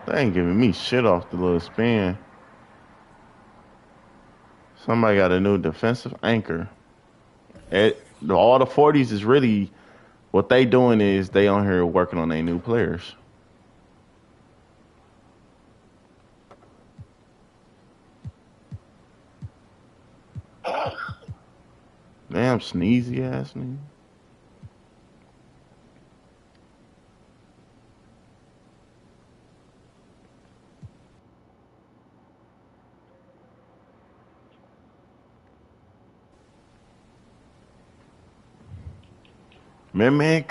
They ain't giving me shit off the little spin. Somebody got a new defensive anchor. All the 40s is really what they doing is they on here working on their new players. Damn sneezy ass nigga. Man,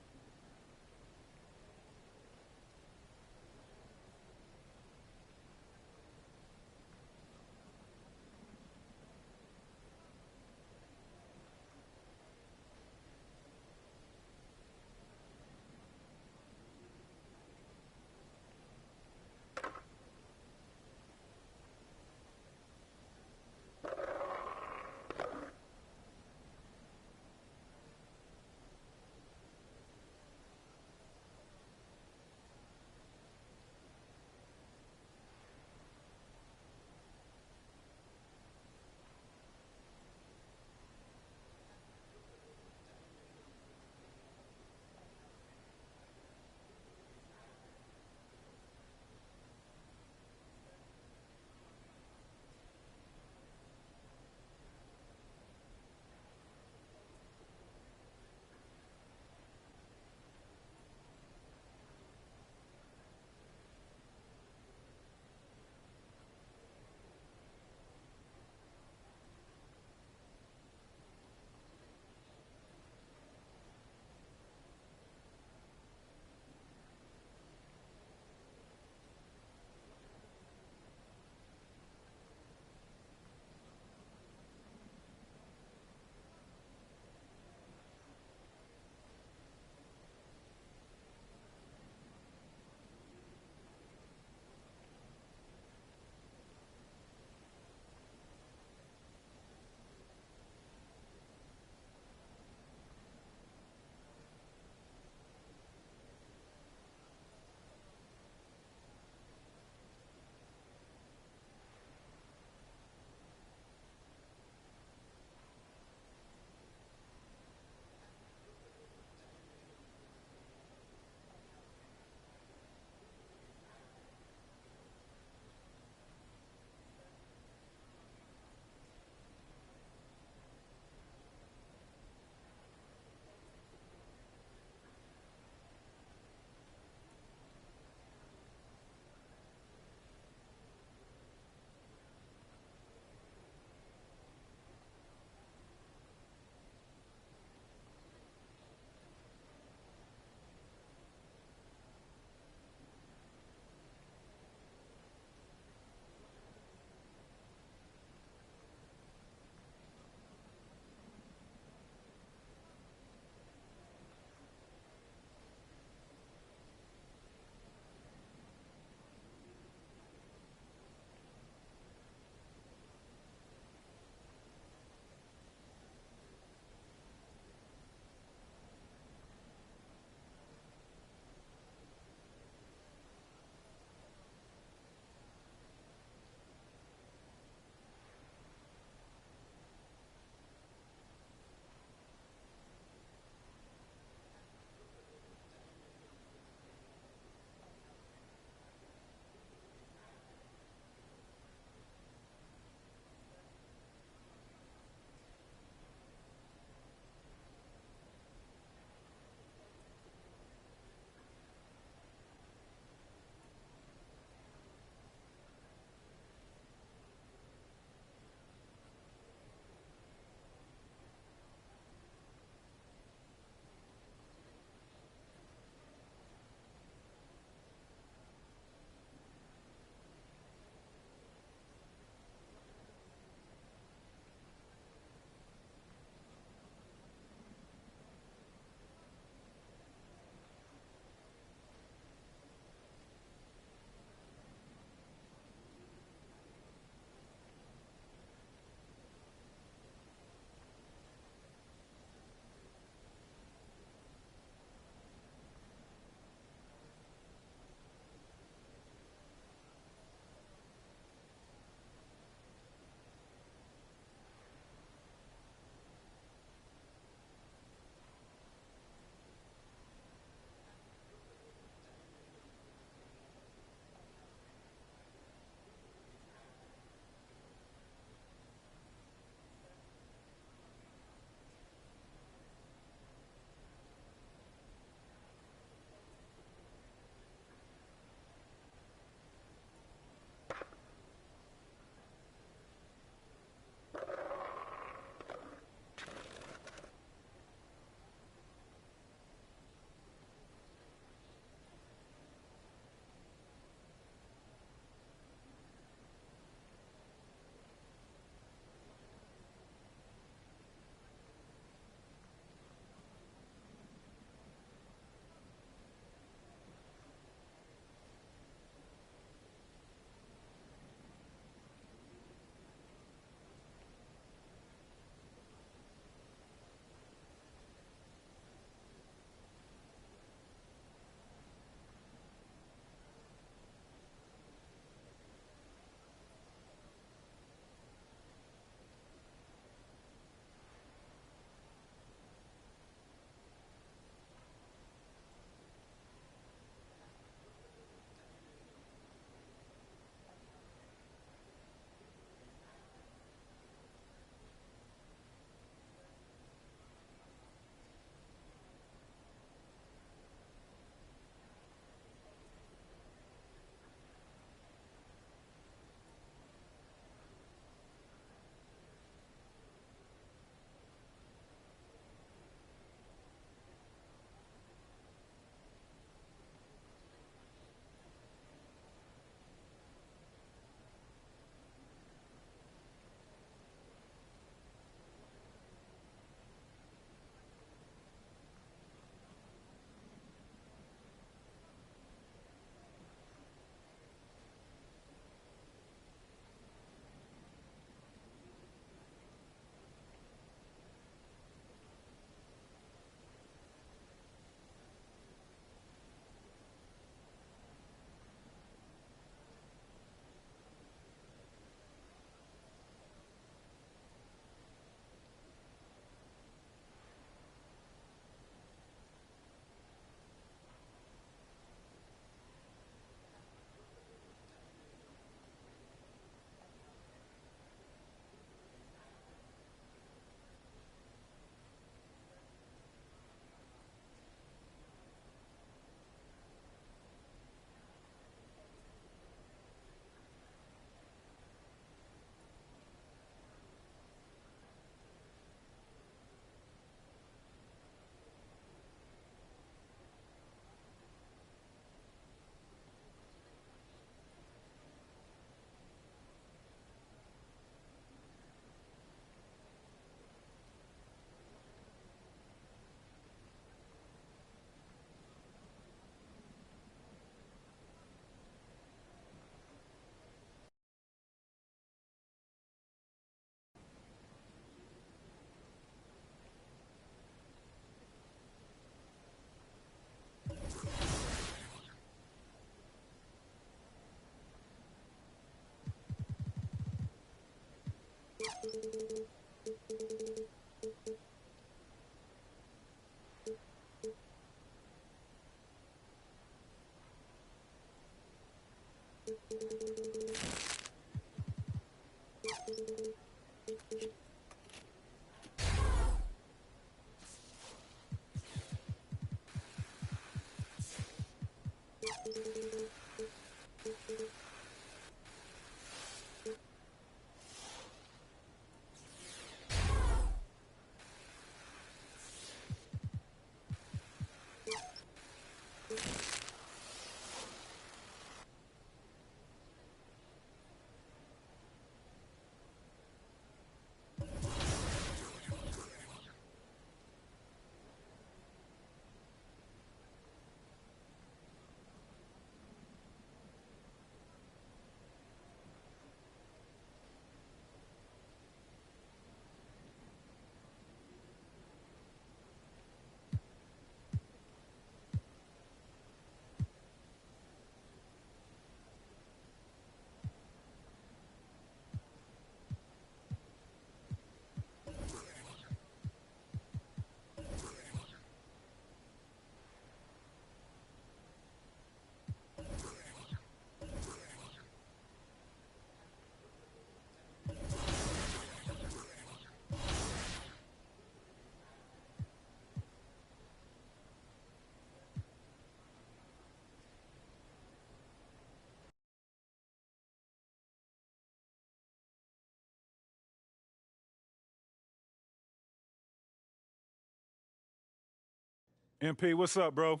MP, what's up, bro?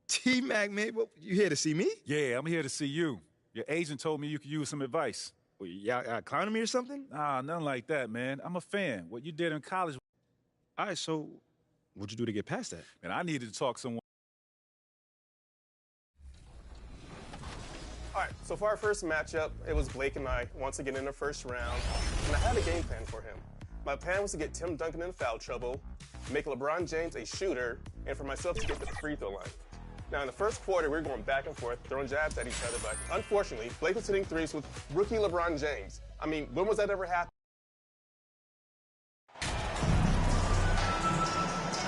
T-Mac, man, what, you here to see me? Yeah, I'm here to see you. Your agent told me you could use some advice. Well, y'all clowning me or something? Nah, nothing like that, man. I'm a fan. What you did in college. All right, so what'd you do to get past that? And I needed to talk to someone. All right, so for our first matchup, it was Blake and I once again in the first round, and I had a game plan for him. My plan was to get Tim Duncan in foul trouble, make LeBron James a shooter, and for myself to get to the free throw line. Now, in the first quarter, we were going back and forth, throwing jabs at each other, but unfortunately, Blake was hitting threes with rookie LeBron James. I mean, when was that ever happen?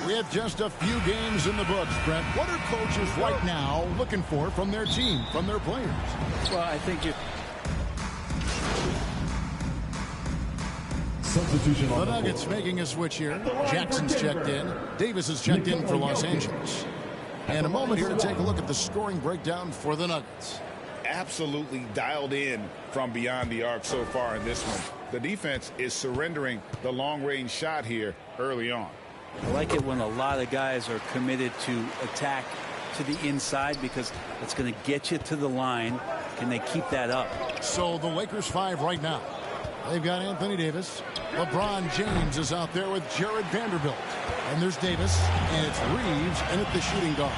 We have just a few games in the books, Brent. What are coaches right now looking for from their team, from their players? Well, I think Substitution. The Nuggets making a switch here. Jackson's checked in. Davis is checked in for Los Angeles. And a moment here to take a look at the scoring breakdown for the Nuggets. Absolutely dialed in from beyond the arc so far in this one. The defense is surrendering the long-range shot here early on. I like it when a lot of guys are committed to attack to the inside because it's going to get you to the line. Can they keep that up? So the Lakers 5 right now. They've got Anthony Davis. LeBron James is out there with Jared Vanderbilt. And there's Davis, and it's Reeves in at the shooting guard.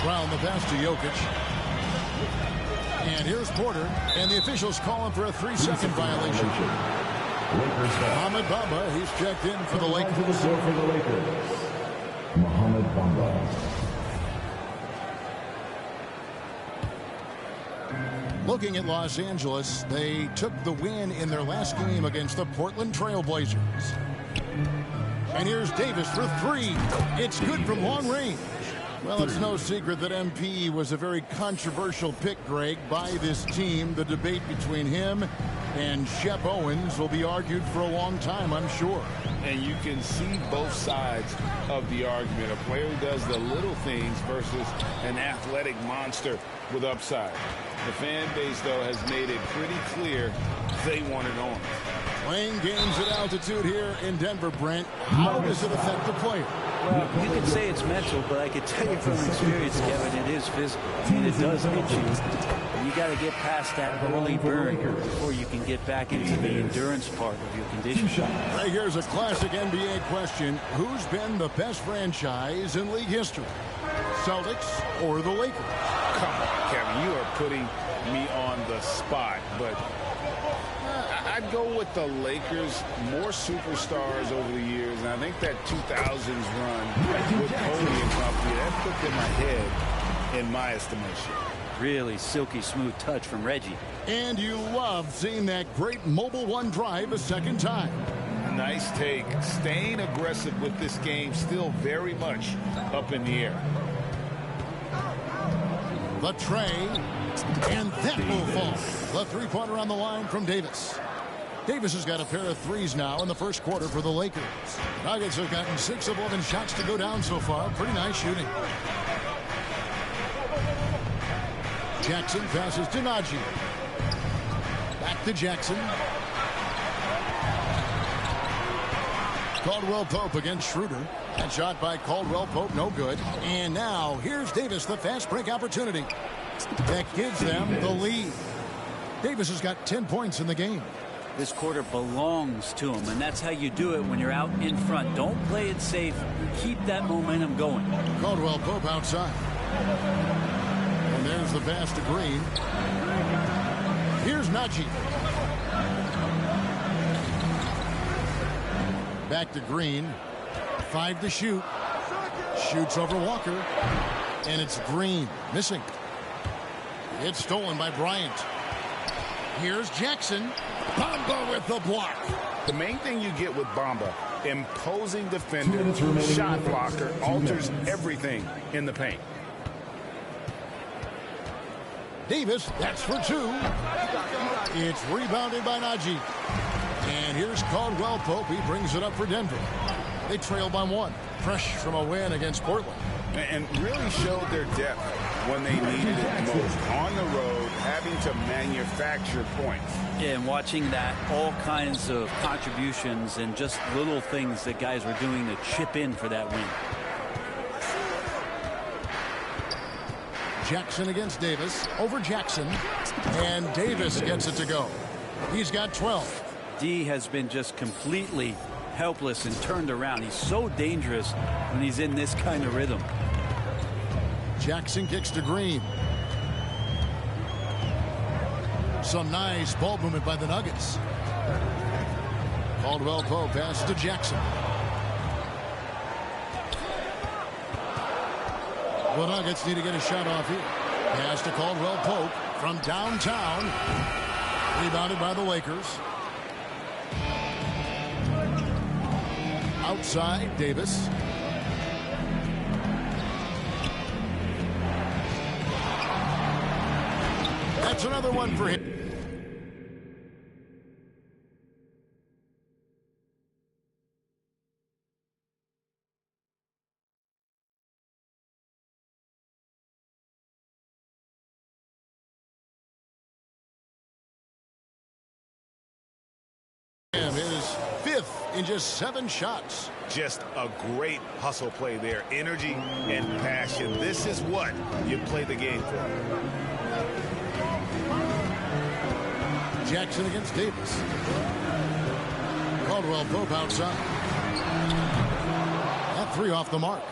Brown the pass to Jokic. And here's Porter, and the officials calling for a 3-second violation. Mohamed Bamba, he's checked in for the Lakers. Mohamed Bamba. Looking at Los Angeles, they took the win in their last game against the Portland Trail Blazers. And here's Davis for 3. It's good from long range. Well, it's no secret that MP was a very controversial pick, Greg, by this team. The debate between him and Shep Owens will be argued for a long time, I'm sure. And you can see both sides of the argument. A player who does the little things versus an athletic monster with upside. The fan base, though, has made it pretty clear they want it on. Playing games at altitude here in Denver, Brent. How does it affect the player? Well, you can say it's mental, but I can tell you from experience, Kevin, it is physical. I mean, it does hit you. You got to get past that early burn before you can get back into the endurance part of your conditioning. Right, here's a classic NBA question. Who's been the best franchise in league history? Celtics or the Lakers? Come on, Kevin, you are putting me on the spot, but I'd go with the Lakers. More superstars over the years, and I think that 2000s run with Kobe and company, that put them ahead in my estimation. Really silky smooth touch from Reggie. And you love seeing that great Mobile One drive a second time. Nice take. Staying aggressive with this game, still very much up in the air. The tray, and that will fall. The three-pointer on the line from Davis. Davis has got a pair of threes now in the first quarter for the Lakers. Nuggets have gotten 6 of 11 shots to go down so far. Pretty nice shooting. Jackson passes to Najee. Back to Jackson. Caldwell Pope against Schroeder. That shot by Caldwell Pope, no good. And now here's Davis, the fast break opportunity. That gives them the lead. Davis has got 10 points in the game. This quarter belongs to him, and that's how you do it when you're out in front. Don't play it safe. Keep that momentum going. Caldwell Pope outside. And there's the pass to Green. Here's Najee. Back to Green. 5 to shoot. Shoots over Walker. And it's Green. Missing. It's stolen by Bryant. Here's Jackson. Bamba with the block. The main thing you get with Bamba, imposing defender, shot blocker, alters everything in the paint. Davis, that's for 2. It's rebounded by Najee. And here's Caldwell Pope. He brings it up for Denver. They trail by 1. Fresh from a win against Portland. And really showed their depth when they needed it most. On the road, having to manufacture points. Yeah, and watching that, all kinds of contributions and just little things that guys were doing to chip in for that win. Jackson against Davis. Over Jackson. And Davis gets it to go. He's got 12. D has been just completely helpless and turned around. He's so dangerous when he's in this kind of rhythm. Jackson kicks to Green. Some nice ball movement by the Nuggets. Caldwell Pope passes to Jackson. The Nuggets need to get a shot off here. Pass to Caldwell Pope from downtown. Rebounded by the Lakers. Outside, Davis. That's another one for him. His fifth in just 7 shots. Just a great hustle play there. Energy and passion. This is what you play the game for. Jackson against Davis. Caldwell Pope outside. That 3 off the mark.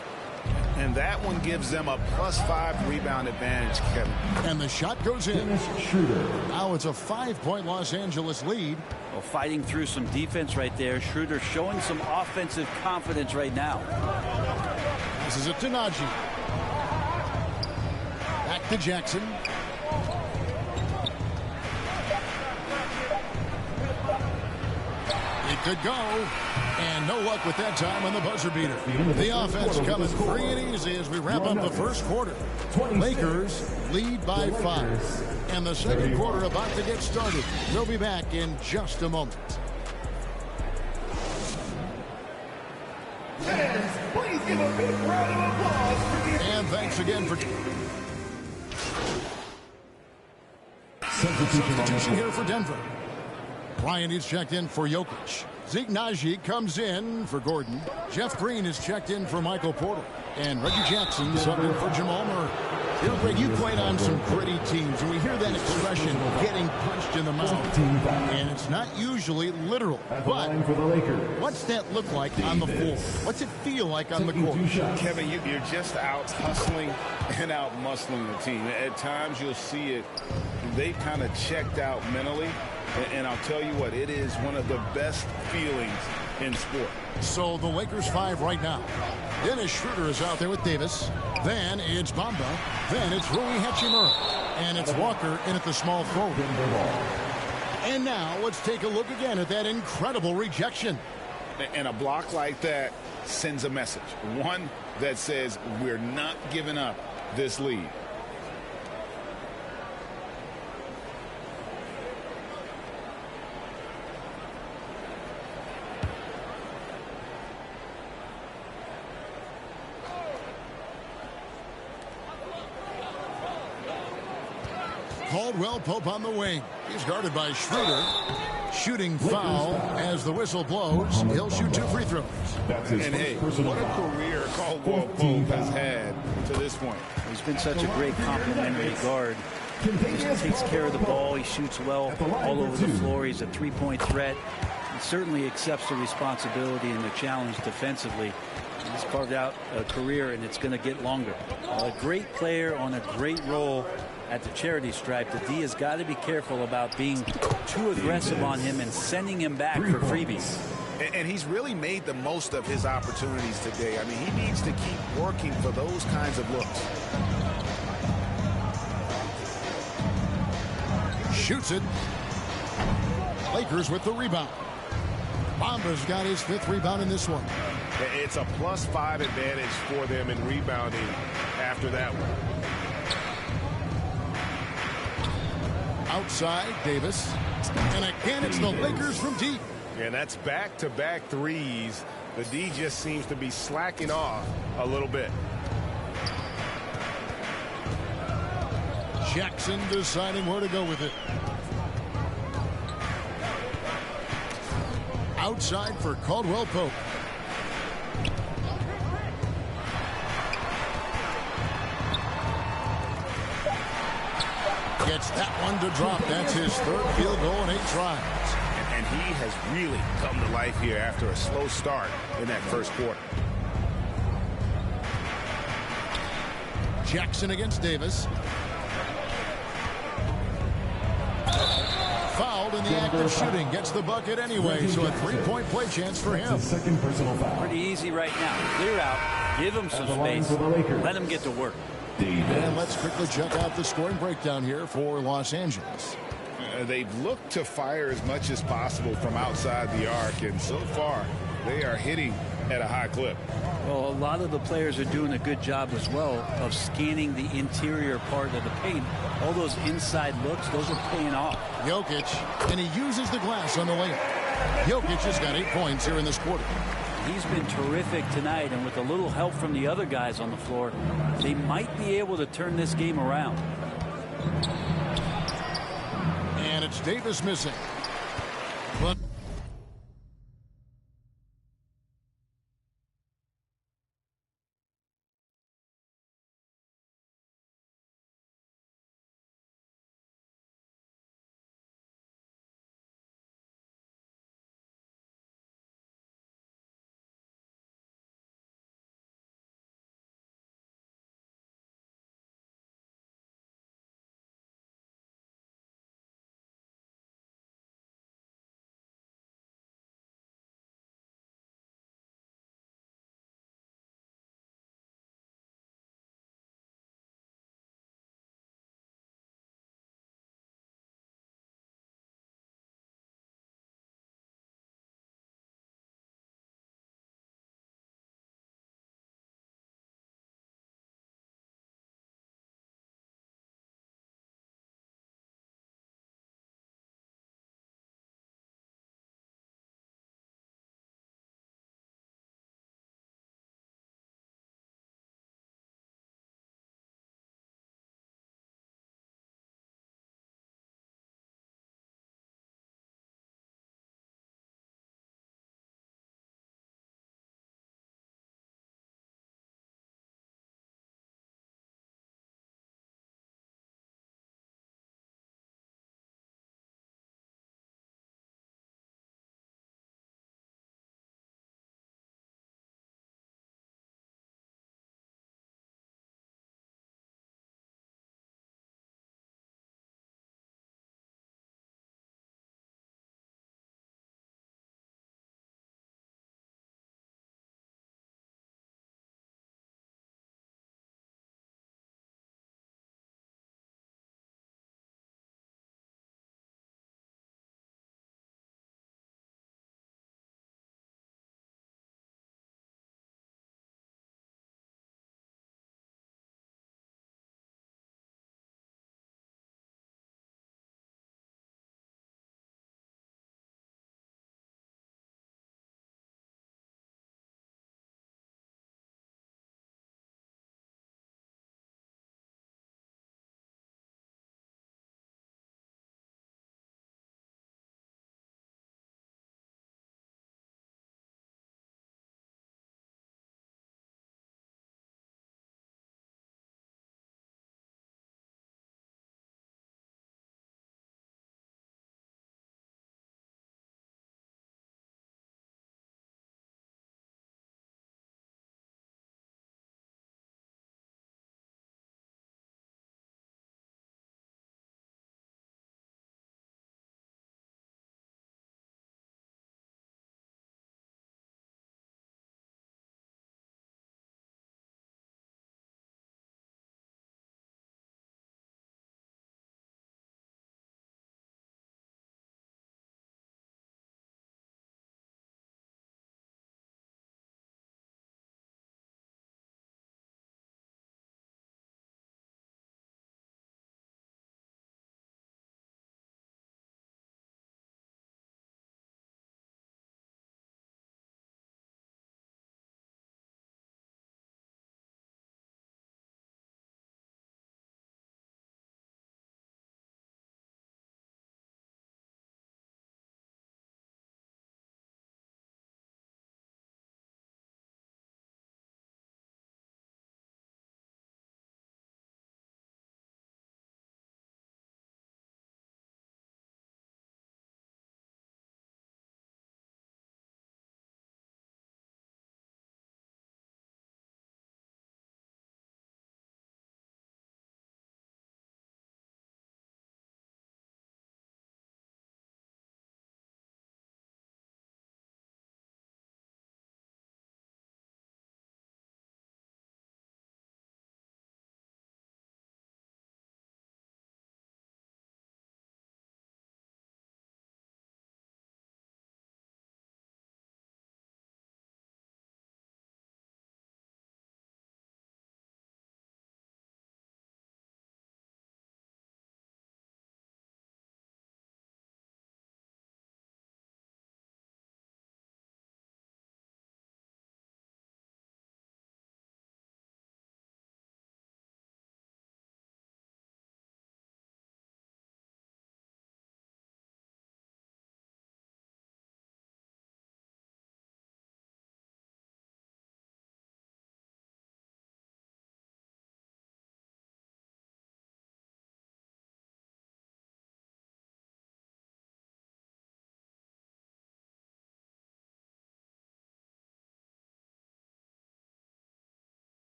And that one gives them a +5 rebound advantage, Kevin. And the shot goes in. Now it's a 5-point Los Angeles lead. Well, fighting through some defense right there. Schroeder showing some offensive confidence right now. This is a Tenaji. Back to Jackson. It could go. And no luck with that time on the buzzer beater. The offense coming free and easy as we wrap up the first quarter. Lakers lead by 5. And the second quarter about to get started. We'll be back in just a moment. Fans, please give a big round of applause for the... And thanks again for... Substitution here for Denver. Bryant is checked in for Jokic. Zeke Naji comes in for Gordon. Jeff Green is checked in for Michael Porter. And Reggie Jackson subbed in for Jamal Murray. Greg, you played on some gritty teams, and we hear that expression, getting punched in the mouth. And it's not usually literal. But what's that look like on the floor? What's it feel like on the court? Kevin, you're just out hustling and out muscling the team. At times you'll see it. They kind of checked out mentally. And I'll tell you what, it is one of the best feelings in sport. So the Lakers 5 right now. Dennis Schroeder is out there with Davis. Then it's Bamba. Then it's Rui Hachimura. And it's Walker in at the small forward. And now let's take a look again at that incredible rejection. And a block like that sends a message. One that says we're not giving up this lead. Caldwell Pope on the wing. He's guarded by Schroeder. Shooting foul as the whistle blows. He'll shoot 2 free throws. And hey, what a career Caldwell Pope has had to this point. He's been such a great complimentary guard. He takes care of the ball. He shoots well all over the floor. He's a 3-point threat. He certainly accepts the responsibility and the challenge defensively. He's carved out a career, and it's going to get longer. A great player on a great role at the charity stripe. The D has got to be careful about being too aggressive on him and sending him back for freebies. And he's really made the most of his opportunities today. I mean, he needs to keep working for those kinds of looks. Shoots it. Lakers with the rebound. Bamba's got his 5th rebound in this one. It's a +5 advantage for them in rebounding after that one. Outside, Davis. And again, it's the Lakers from deep. And that's back-to-back threes. The D just seems to be slacking off a little bit. Jackson deciding where to go with it. Outside for Caldwell Pope. Gets that one to drop. That's his third field goal in 8 tries. And he has really come to life here after a slow start in that first quarter. Jackson against Davis. Fouled in the act of shooting. Gets the bucket anyway, so a 3-point play chance for him. Second personal foul. Pretty easy right now. Clear out. Give him some space. Let him get to work. And let's quickly check out the scoring breakdown here for Los Angeles. They've looked to fire as much as possible from outside the arc, and so far they are hitting at a high clip. Well, a lot of the players are doing a good job as well of scanning the interior part of the paint. All those inside looks, those are paying off. Jokic, and he uses the glass on the layup. Jokic has got 8 points here in this quarter. He's been terrific tonight, and with a little help from the other guys on the floor, they might be able to turn this game around. And it's Davis missing. But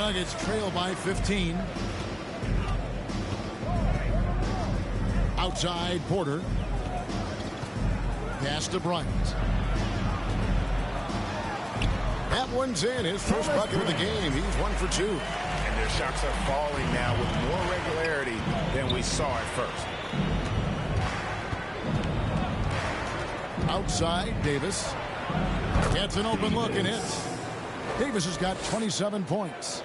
Nuggets trail by 15. Outside Porter. Pass to Bryant. That one's in. His first bucket of the game. He's 1 for 2. And their shots are falling now with more regularity than we saw at first. Outside Davis. Gets an open look and hits. Davis has got 27 points.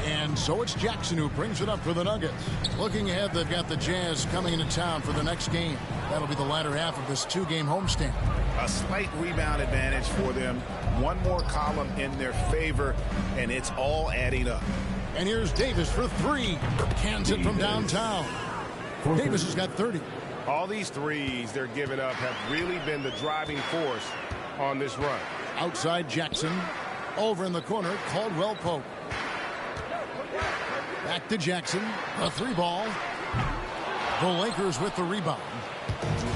And so it's Jackson who brings it up for the Nuggets. Looking ahead, they've got the Jazz coming into town for the next game. That'll be the latter half of this 2-game homestand. A slight rebound advantage for them. One more column in their favor, and it's all adding up. And here's Davis for 3. Cans it from downtown. Davis has got 30. All these threes they're giving up have really been the driving force on this run. Outside Jackson. Over in the corner, Caldwell Pope. Back to Jackson. A 3-ball. The Lakers with the rebound.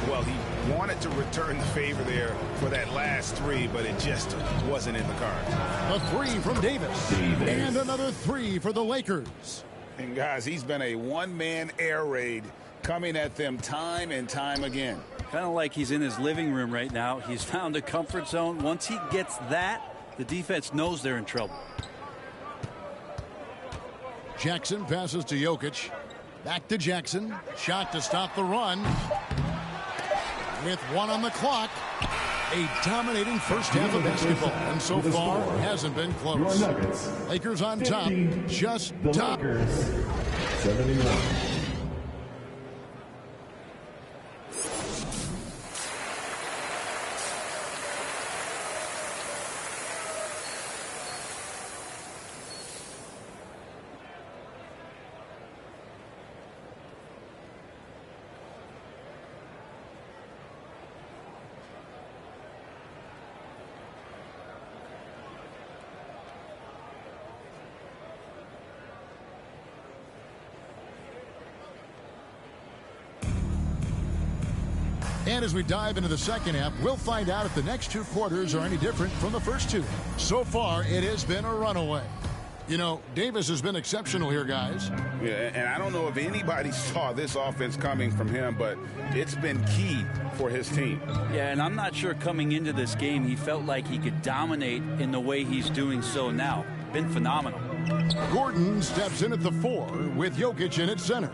Well, he wanted to return the favor there for that last 3, but it just wasn't in the cards. A 3 from Davis. And another 3 for the Lakers. And guys, he's been a one-man air raid coming at them time and time again. Kind of like he's in his living room right now. He's found a comfort zone. Once he gets that, the defense knows they're in trouble. Jackson passes to Jokic. Back to Jackson. Shot to stop the run. With 1 on the clock. A dominating first half of basketball. And so far, hasn't been close. Lakers on top. Just top. 71. And as we dive into the second half, we'll find out if the next 2 quarters are any different from the first 2. So far, it has been a runaway. You know, Davis has been exceptional here, guys. Yeah, and I don't know if anybody saw this offense coming from him, but it's been key for his team. Yeah, and I'm not sure coming into this game he felt like he could dominate in the way he's doing so now. Been phenomenal. Gordon steps in at the 4 with Jokic in at center.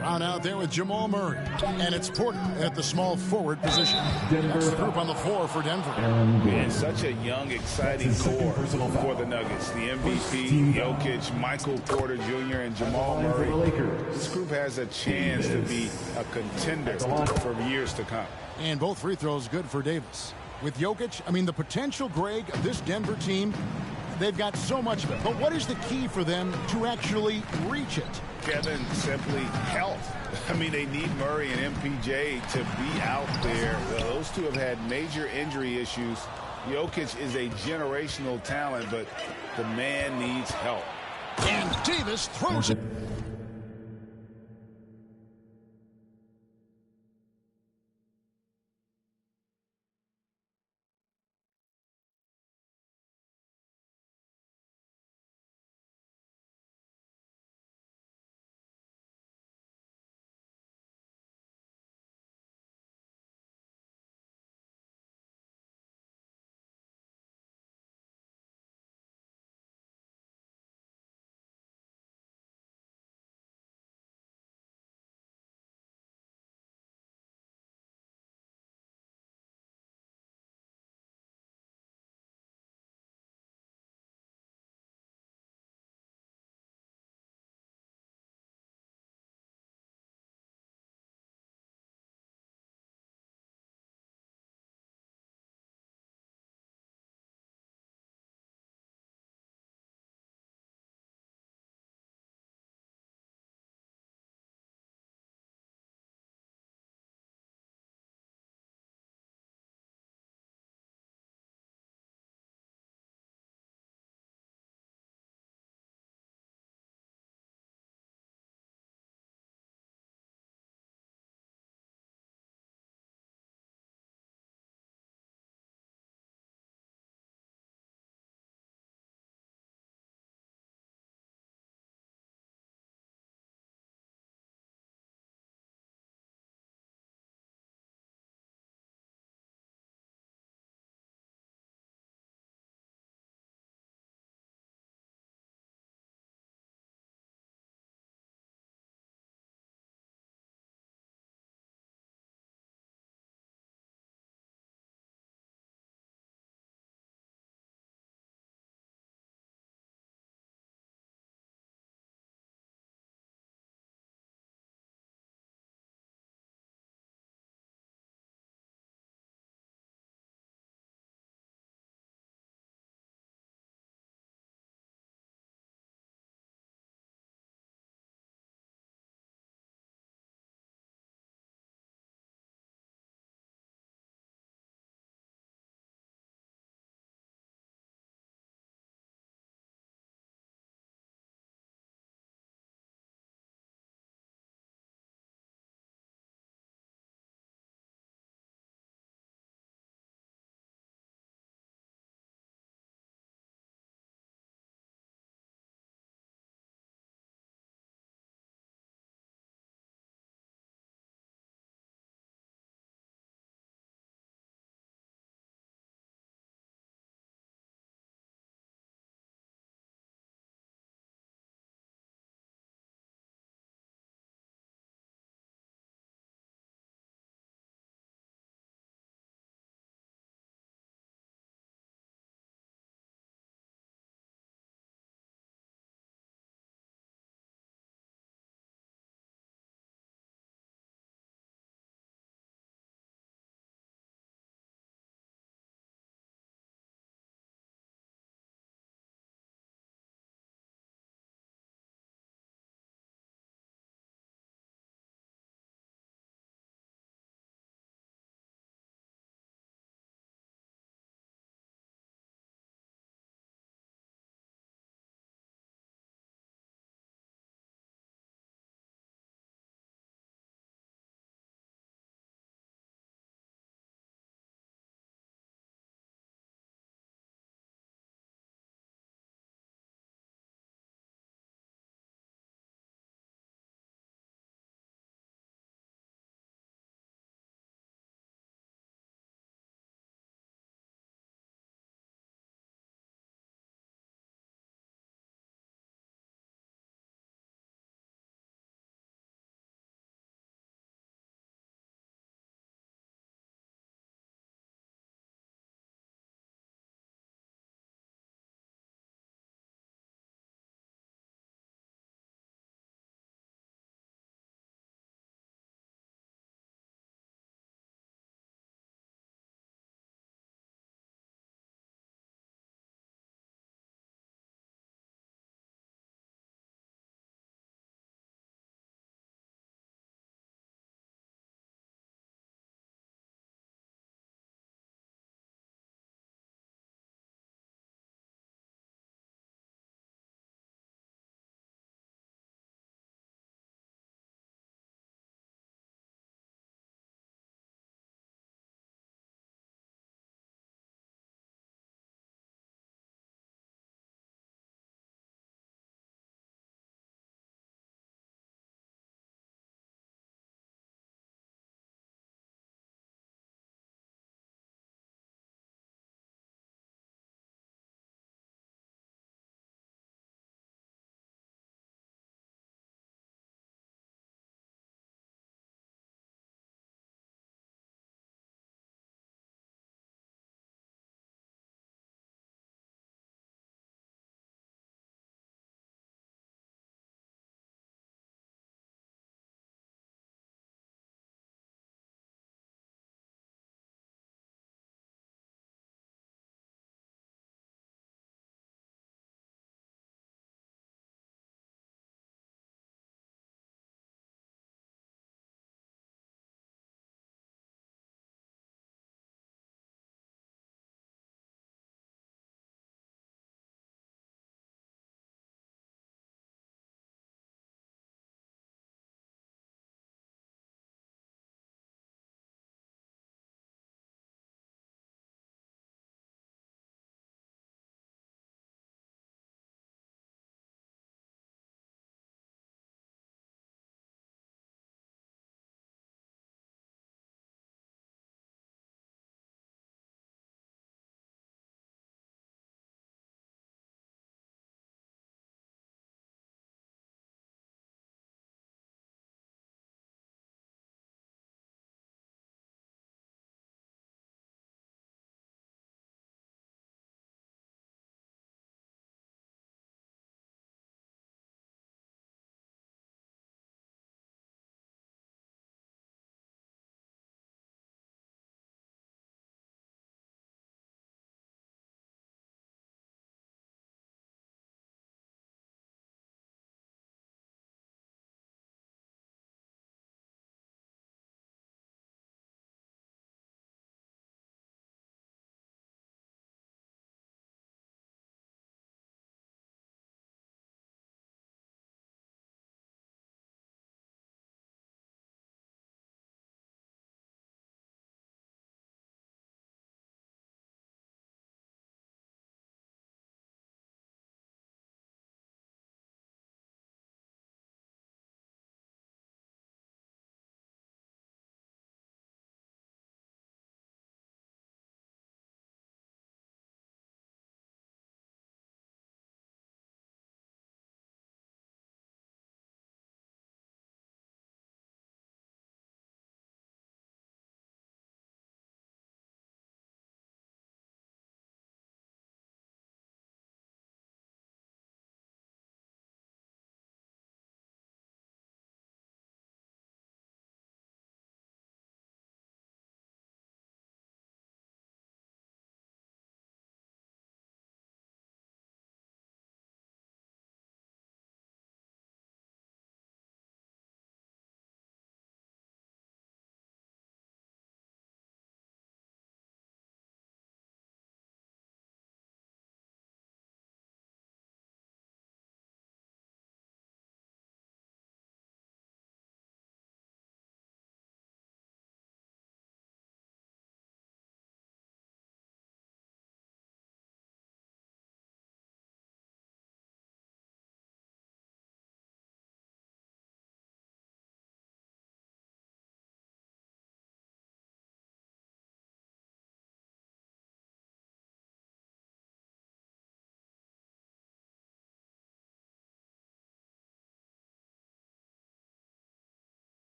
Brown out there with Jamal Murray. And it's Porter at the small forward position. That's the group on the floor for Denver. And such a young, exciting core for the Nuggets. The MVP, Jokic, Michael Porter Jr., and Jamal Murray. This group has a chance to be a contender for years to come. And both free throws good for Davis. With Jokic, I mean, the potential, Greg, of this Denver team, they've got so much of it. But what is the key for them to actually reach it? Kevin, simply health. I mean, they need Murray and MPJ to be out there. Those two have had major injury issues. Jokic is a generational talent, but the man needs help. And Davis throws it.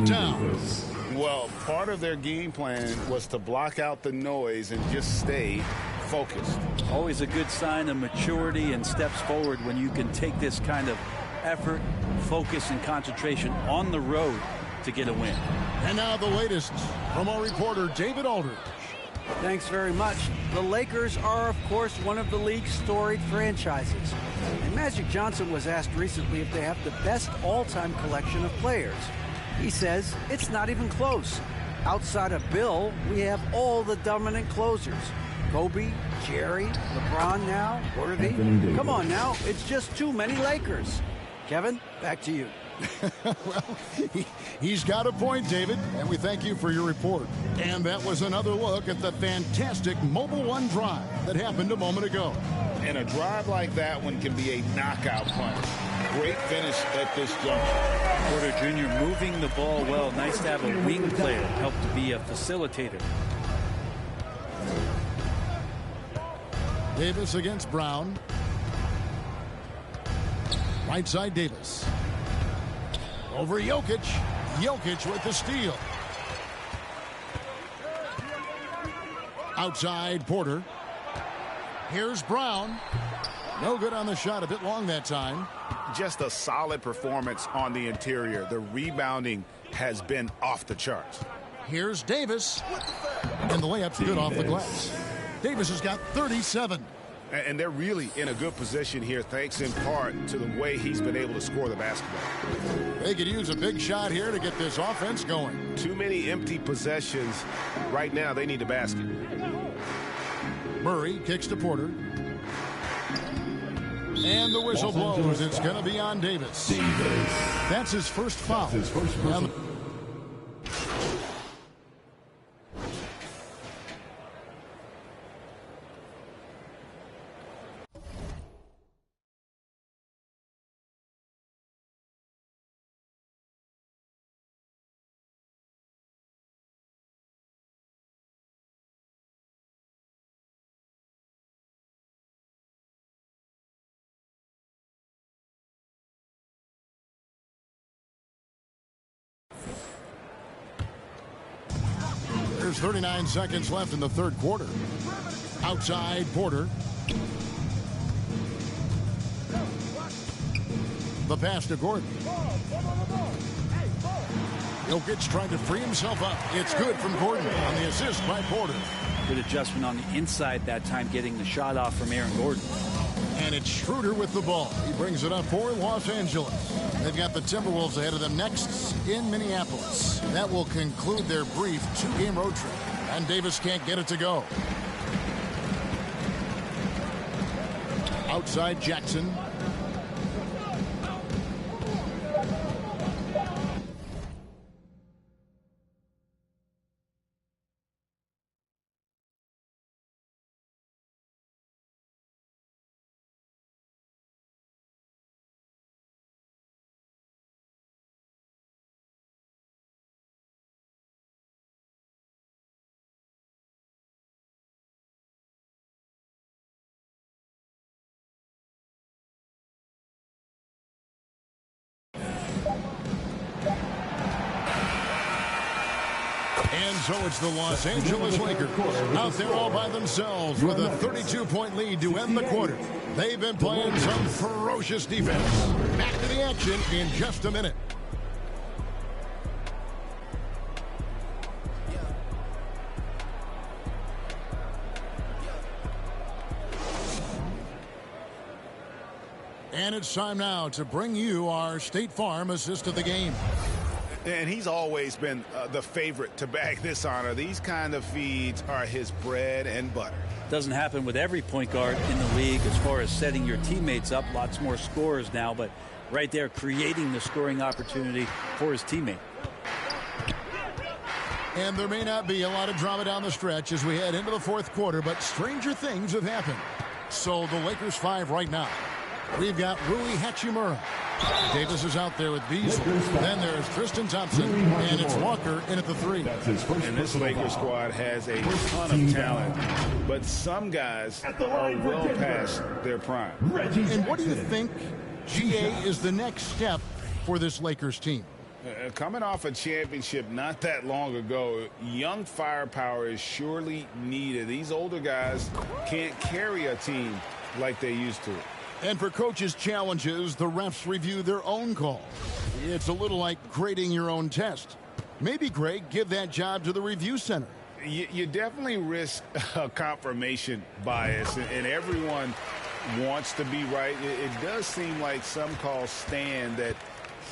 it down. Well, part of their game plan was to block out the noise and just stay focused. Always a good sign of maturity and steps forward when you can take this kind of effort, focus, and concentration on the road to get a win. And now the latest from our reporter, David Aldridge. Thanks very much. The Lakers are, of course, one of the league's storied franchises. And Magic Johnson was asked recently if they have the best all-time collection of players. He says it's not even close. Outside of Bill, we have all the dominant closers. Kobe, Jerry, LeBron now, Worthy. Come on now, it's just too many Lakers. Kevin, back to you. Well, he's got a point, David, and we thank you for your report. And that was another look at the fantastic Mobile One drive that happened a moment ago. And a drive like that one can be a knockout punch. Great finish at this juncture. Porter Jr. moving the ball well. Nice to have a wing player help to be a facilitator. Davis against Brown. Right side Davis. Over Jokic. Jokic with the steal. Outside Porter. Here's Brown. No good on the shot. A bit long that time. Just a solid performance on the interior. The rebounding has been off the charts. Here's Davis. And the layup's good off the glass. Davis has got 37. And they're really in a good position here, thanks in part to the way he's been able to score the basketball. They could use a big shot here to get this offense going. Too many empty possessions. Right now, they need a basket. Murray kicks to Porter. And the whistle blows. It's going to be on Davis. That's his first foul. There's 39 seconds left in the third quarter. Outside Porter. The pass to Gordon. Jokic trying to free himself up. It's good from Gordon on the assist by Porter. Good adjustment on the inside that time, getting the shot off from Aaron Gordon. And it's Schroeder with the ball. He brings it up for Los Angeles. They've got the Timberwolves ahead of them next in Minneapolis. That will conclude their brief two-game road trip. And Davis can't get it to go. Outside Jackson. And so it's the Los Angeles Lakers out there all by themselves with a 32-point lead to end the quarter. They've been playing some ferocious defense. Back to the action in just a minute. And it's time now to bring you our State Farm assist of the game. And he's always been the favorite to bag this honor. These kind of feeds are his bread and butter. Doesn't happen with every point guard in the league as far as setting your teammates up. Lots more scorers now, but right there creating the scoring opportunity for his teammate. And there may not be a lot of drama down the stretch as we head into the fourth quarter, but stranger things have happened. So the Lakers 5 right now. We've got Rui Hachimura. Davis is out there with Beasley. Then there's Tristan Thompson, and it's Walker in at the 3. And this Lakers squad has a ton of talent, but some guys are well past their prime. And what do you think, GA, is the next step for this Lakers team? Coming off a championship not that long ago, young firepower is surely needed. These older guys can't carry a team like they used to. And for coaches' challenges, the refs review their own call. It's a little like grading your own test. Maybe, Greg, give that job to the review center. You definitely risk a confirmation bias, and everyone wants to be right. It does seem like some calls stand that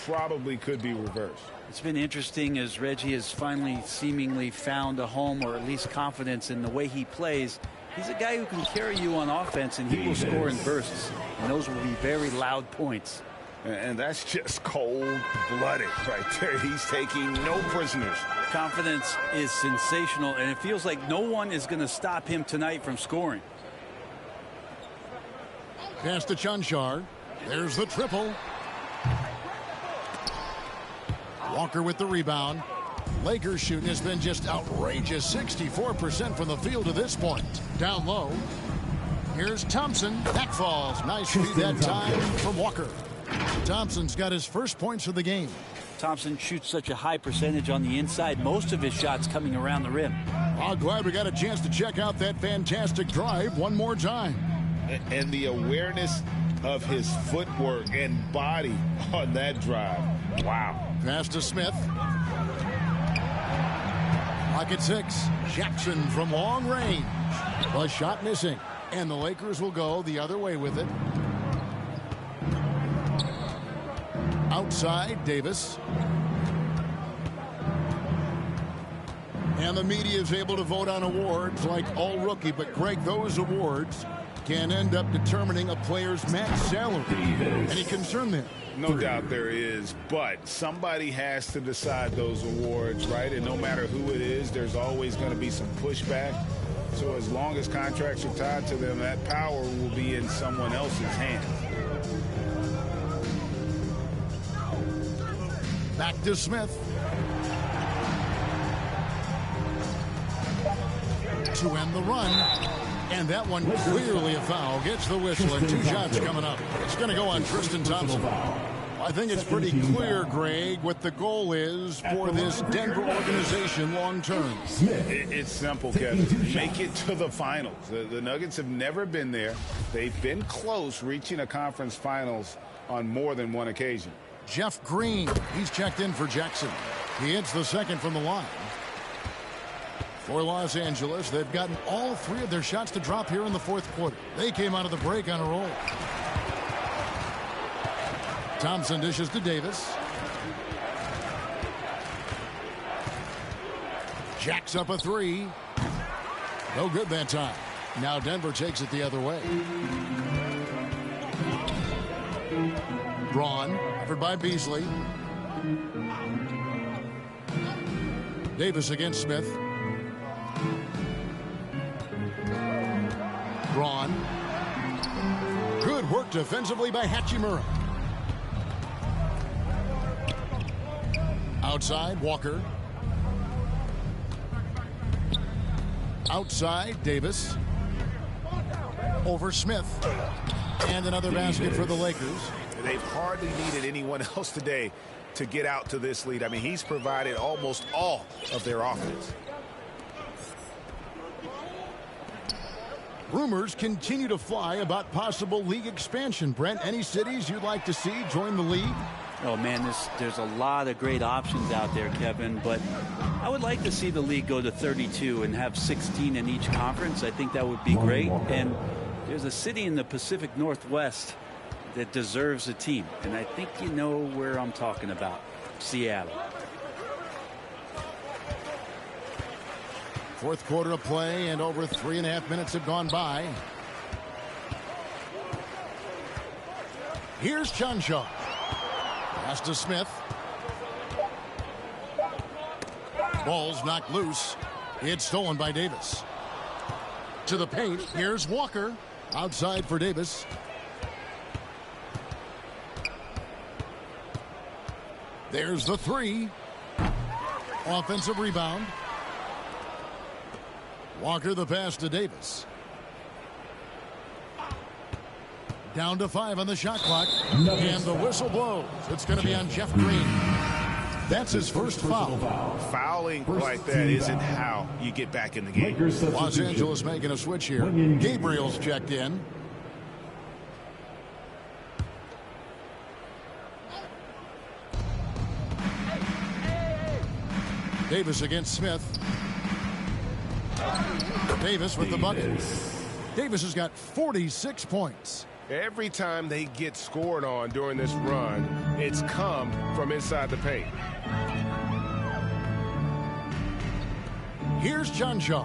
probably could be reversed. It's been interesting as Reggie has finally seemingly found a home, or at least confidence in the way he plays. He's a guy who can carry you on offense, and he will score in bursts, and those will be very loud points. And that's just cold-blooded right there. He's taking no prisoners. Confidence is sensational, and it feels like no one is going to stop him tonight from scoring. Pass to Chanchar. There's the triple. Walker with the rebound. Lakers shooting has been just outrageous. 64% from the field to this point. Down low. Here's Thompson. That falls. Nice feed that time from Walker. Thompson's got his first points of the game. Thompson shoots such a high percentage on the inside. Most of his shots coming around the rim. I'm glad we got a chance to check out that fantastic drive one more time. And the awareness of his footwork and body on that drive. Wow. Pass to Smith. Pocket 6. Jackson from long range. A shot missing. And the Lakers will go the other way with it. Outside, Davis. And the media is able to vote on awards like all rookie. But, Greg, those awards can end up determining a player's max salary. Any concern there? No doubt there is, but somebody has to decide those awards, right? And no matter who it is, there's always going to be some pushback. So as long as contracts are tied to them, that power will be in someone else's hands. Back to Smith. To end the run. And that one clearly a foul. Gets the whistle, and 2 shots coming up. It's going to go on Tristan Thompson. I think it's pretty clear, Greg, what the goal is for this Denver organization long term. It's simple, Kevin. Make it to the finals. The Nuggets have never been there. They've been close reaching a conference finals on more than one occasion. Jeff Green, he's checked in for Jackson. He hits the second from the line. For Los Angeles, they've gotten all 3 of their shots to drop here in the fourth quarter. They came out of the break on a roll. Thompson dishes to Davis. Jacks up a 3. No good that time. Now Denver takes it the other way. Braun, covered by Beasley. Davis against Smith. Braun. Good work defensively by Hachimura. Outside, Walker. Outside, Davis. Over Smith. And another basket for the Lakers. They've hardly needed anyone else today to get out to this lead. I mean, he's provided almost all of their offense. Rumors continue to fly about possible league expansion. Brent, any cities you'd like to see join the league? Oh, man, there's a lot of great options out there, Kevin, but I would like to see the league go to 32 and have 16 in each conference. I think that would be great. And there's a city in the Pacific Northwest that deserves a team, and I think you know where I'm talking about. Seattle. Fourth quarter of play, and over 3.5 minutes have gone by. Here's Chanchar. Pass to Smith. Ball's knocked loose. It's stolen by Davis. To the paint. Here's Walker. Outside for Davis. There's the 3. Offensive rebound. Walker the pass to Davis. Down to 5 on the shot clock. And the whistle blows. It's going to be on Jeff Green. That's his first foul. Fouling like that isn't how you get back in the game. Los Angeles making a switch here. Gabriel's checked in. Davis against Smith. Davis with the bucket. Davis has got 46 points. Every time they get scored on during this run, it's come from inside the paint. Here's John Shaw.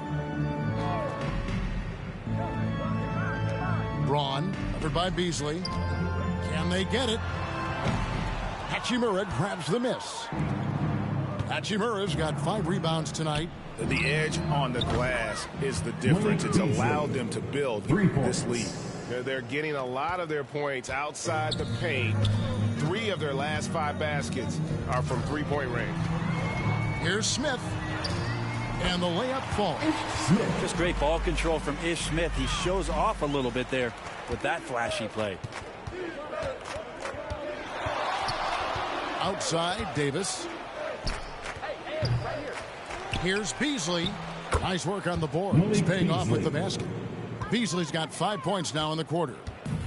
Braun, covered by Beasley. Can they get it? Hachimura grabs the miss. Hachimura's got 5 rebounds tonight. The edge on the glass is the difference. It's allowed them to build this lead. They're getting a lot of their points outside the paint. 3 of their last 5 baskets are from three-point range. Here's Smith. And the layup falls. Just great ball control from Ish Smith. He shows off a little bit there with that flashy play. Outside, Davis. Here's Beasley. Nice work on the boards, paying off with the basket. Beasley's got 5 points now in the quarter.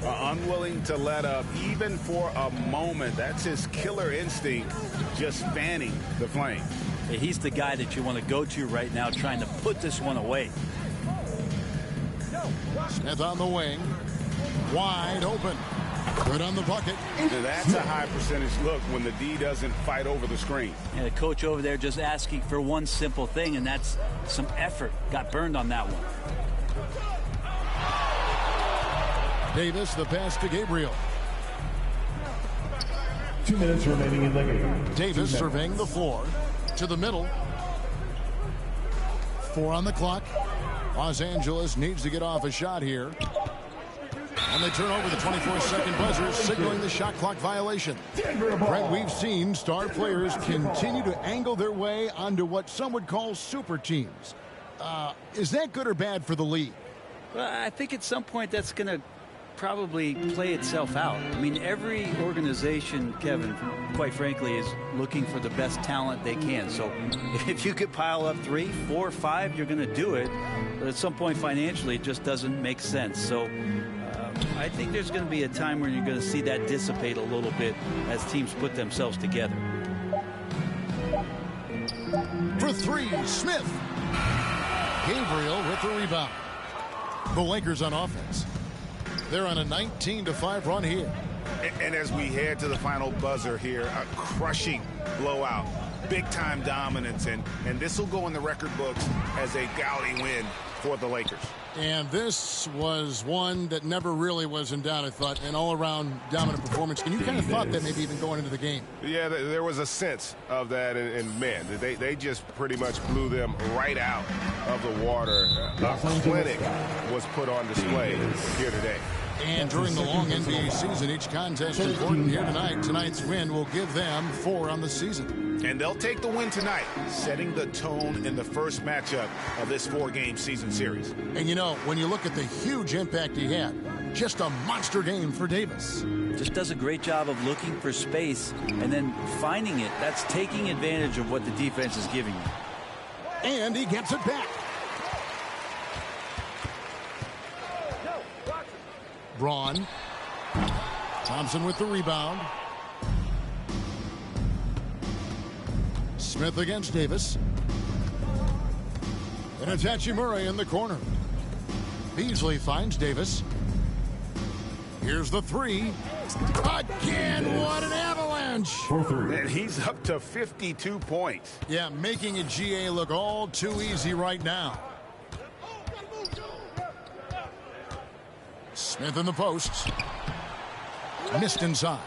Unwilling to let up even for a moment. That's his killer instinct, just fanning the flame. He's the guy that you want to go to right now, trying to put this one away. Smith on the wing. Wide open. Good on the bucket. That's a high percentage look when the D doesn't fight over the screen. And the coach over there just asking for one simple thing, and that's some effort. Got burned on that one. Davis, the pass to Gabriel. 2 minutes remaining in the game. Davis surveying the floor. To the middle. 4 on the clock. Los Angeles needs to get off a shot here. And they turn over the 24-second buzzer, signaling the shot clock violation. Brent, we've seen star players continue to angle their way onto what some would call super teams. Is that good or bad for the league? Well, I think at some point that's going to probably play itself out. I mean, every organization, Kevin, quite frankly, is looking for the best talent they can. So if you could pile up 3, 4, 5, you're going to do it. But at some point financially, it just doesn't make sense. So I think there's going to be a time where you're going to see that dissipate a little bit as teams put themselves together. For 3, Smith. Gabriel with the rebound. The Lakers on offense. They're on a 19-5 run here. And as we head to the final buzzer here, a crushing blowout, big-time dominance, and this will go in the record books as a gaudy win for the Lakers. And this was one that never really was in doubt, I thought, an all-around dominant performance. And you kind of thought that maybe even going into the game. Yeah, there was a sense of that, and man, they just pretty much blew them right out of the water. A clinic was put on display here today. And during the long NBA season, each contest is important here tonight. Tonight's win will give them 4 on the season. And they'll take the win tonight, setting the tone in the first matchup of this 4-game season series. And you know, when you look at the huge impact he had, just a monster game for Davis. Just does a great job of looking for space and then finding it. That's taking advantage of what the defense is giving you. And he gets it back. Braun. Thompson with the rebound. Smith against Davis. And it's Hachimura in the corner. Beasley finds Davis. Here's the 3. Again, what an avalanche. And he's up to 52 points. Yeah, making a GA look all too easy right now. Smith in the posts. Missed inside.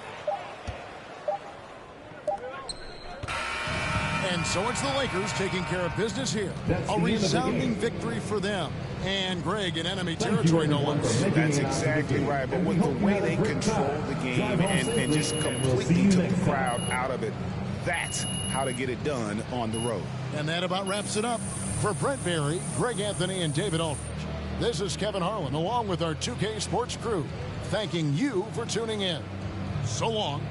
And so it's the Lakers taking care of business here. A resounding victory for them. And Greg in enemy territory, no less. That's exactly right. But with the way they controlled the game and just completely took the crowd out of it, that's how to get it done on the road. And that about wraps it up. For Brent Barry, Greg Anthony, and David Aldridge, this is Kevin Harlan, along with our 2K Sports crew, thanking you for tuning in. So long.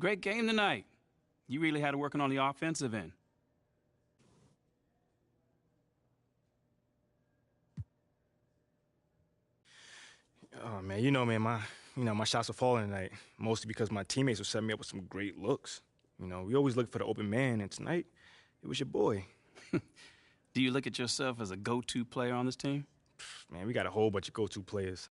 Great game tonight. You really had to work on the offensive end. Oh, man, man, my shots were falling tonight, mostly because my teammates were setting me up with some great looks. We always look for the open man, and tonight, it was your boy. Do you look at yourself as a go-to player on this team? Man, we got a whole bunch of go-to players.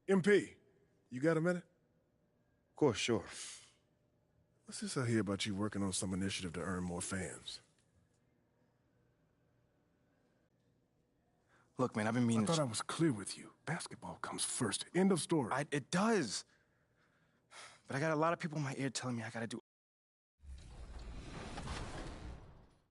MP, you got a minute? Of course, sure. What's this I hear about you working on some initiative to earn more fans? Look, man, I've been meaning I thought I was clear with you. Basketball comes first. End of story. It does. But I got a lot of people in my ear telling me I gotta do.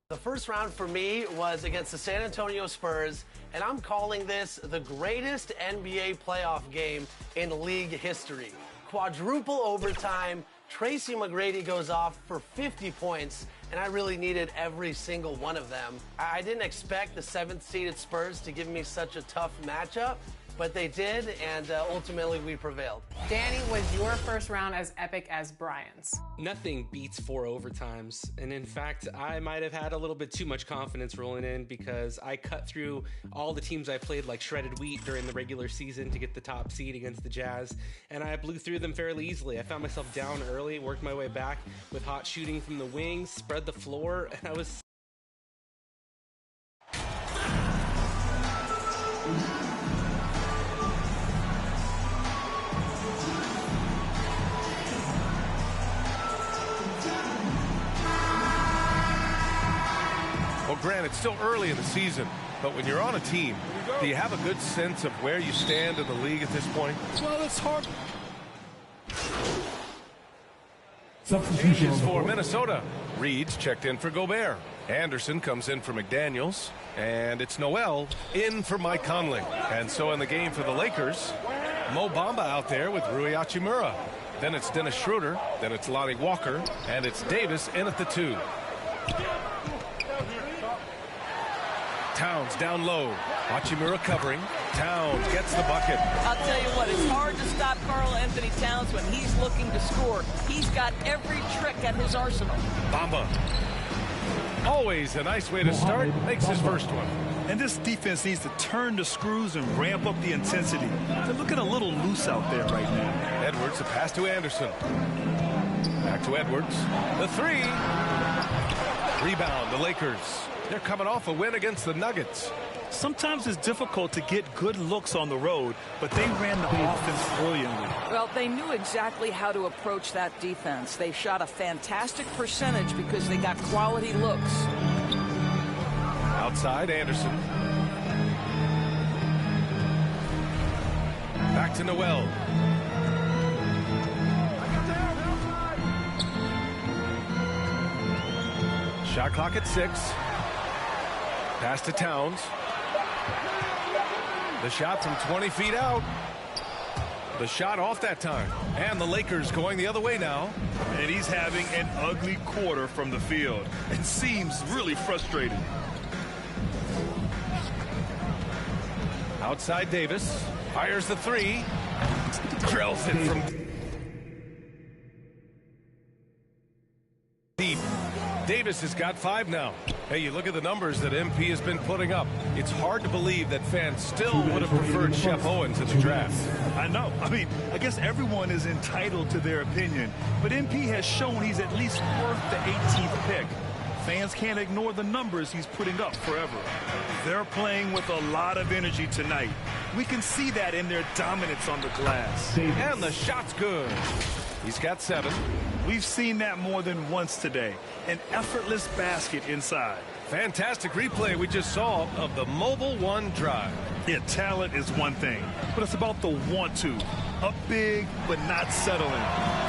The first round for me was against the San Antonio Spurs, and I'm calling this the greatest NBA playoff game in league history. Quadruple overtime, Tracy McGrady goes off for 50 points, and I really needed every single one of them. I didn't expect the 7th-seeded Spurs to give me such a tough matchup, but they did, and ultimately we prevailed. Danny, was your first round as epic as Brian's? Nothing beats 4 overtimes, and in fact, I might have had a little bit too much confidence rolling in because I cut through all the teams I played like shredded wheat during the regular season to get the top seed against the Jazz, and I blew through them fairly easily. I found myself down early, worked my way back with hot shooting from the wings, spread the floor, and I was... Well, Grant, it's still early in the season, but when you're on a team, do you have a good sense of where you stand in the league at this point? Well, it's hard. Changes for Minnesota. Reed's checked in for Gobert. Anderson comes in for McDaniels. And it's Noel in for Mike Conley. And so in the game for the Lakers, Mo Bamba out there with Rui Hachimura. Then it's Dennis Schroeder. Then it's Lonnie Walker. And it's Davis in at the 2. Towns down low. Hachimura covering. Towns gets the bucket. I'll tell you what, it's hard to stop Karl Anthony Towns when he's looking to score. He's got every trick at his arsenal. Bamba. Always a nice way to start. Makes his first one. And this defense needs to turn the screws and ramp up the intensity. They're looking a little loose out there right now. Edwards, the pass to Anderson. Back to Edwards. The 3. Rebound, the Lakers. They're coming off a win against the Nuggets. Sometimes it's difficult to get good looks on the road, but they ran the offense brilliantly. Well, they knew exactly how to approach that defense. They shot a fantastic percentage because they got quality looks. Outside, Anderson. Back to Noel. Shot clock at 6. Pass to Towns. The shot from 20 feet out. The shot off that time. And the Lakers going the other way now. And he's having an ugly quarter from the field. It seems really frustrated. Outside Davis. Fires the 3. Drills it from deep. Davis has got 5 now. Hey, you look at the numbers that MP has been putting up. It's hard to believe that fans still would have preferred Shep Owen to the draft. I know. I mean, I guess everyone is entitled to their opinion. But MP has shown he's at least worth the 18th pick. Fans can't ignore the numbers he's putting up forever. They're playing with a lot of energy tonight. We can see that in their dominance on the glass. And the shot's good. He's got 7. We've seen that more than once today. An effortless basket inside. Fantastic replay we just saw of the Mobile One drive. Yeah, talent is one thing, but it's about the want to. Up big, but not settling.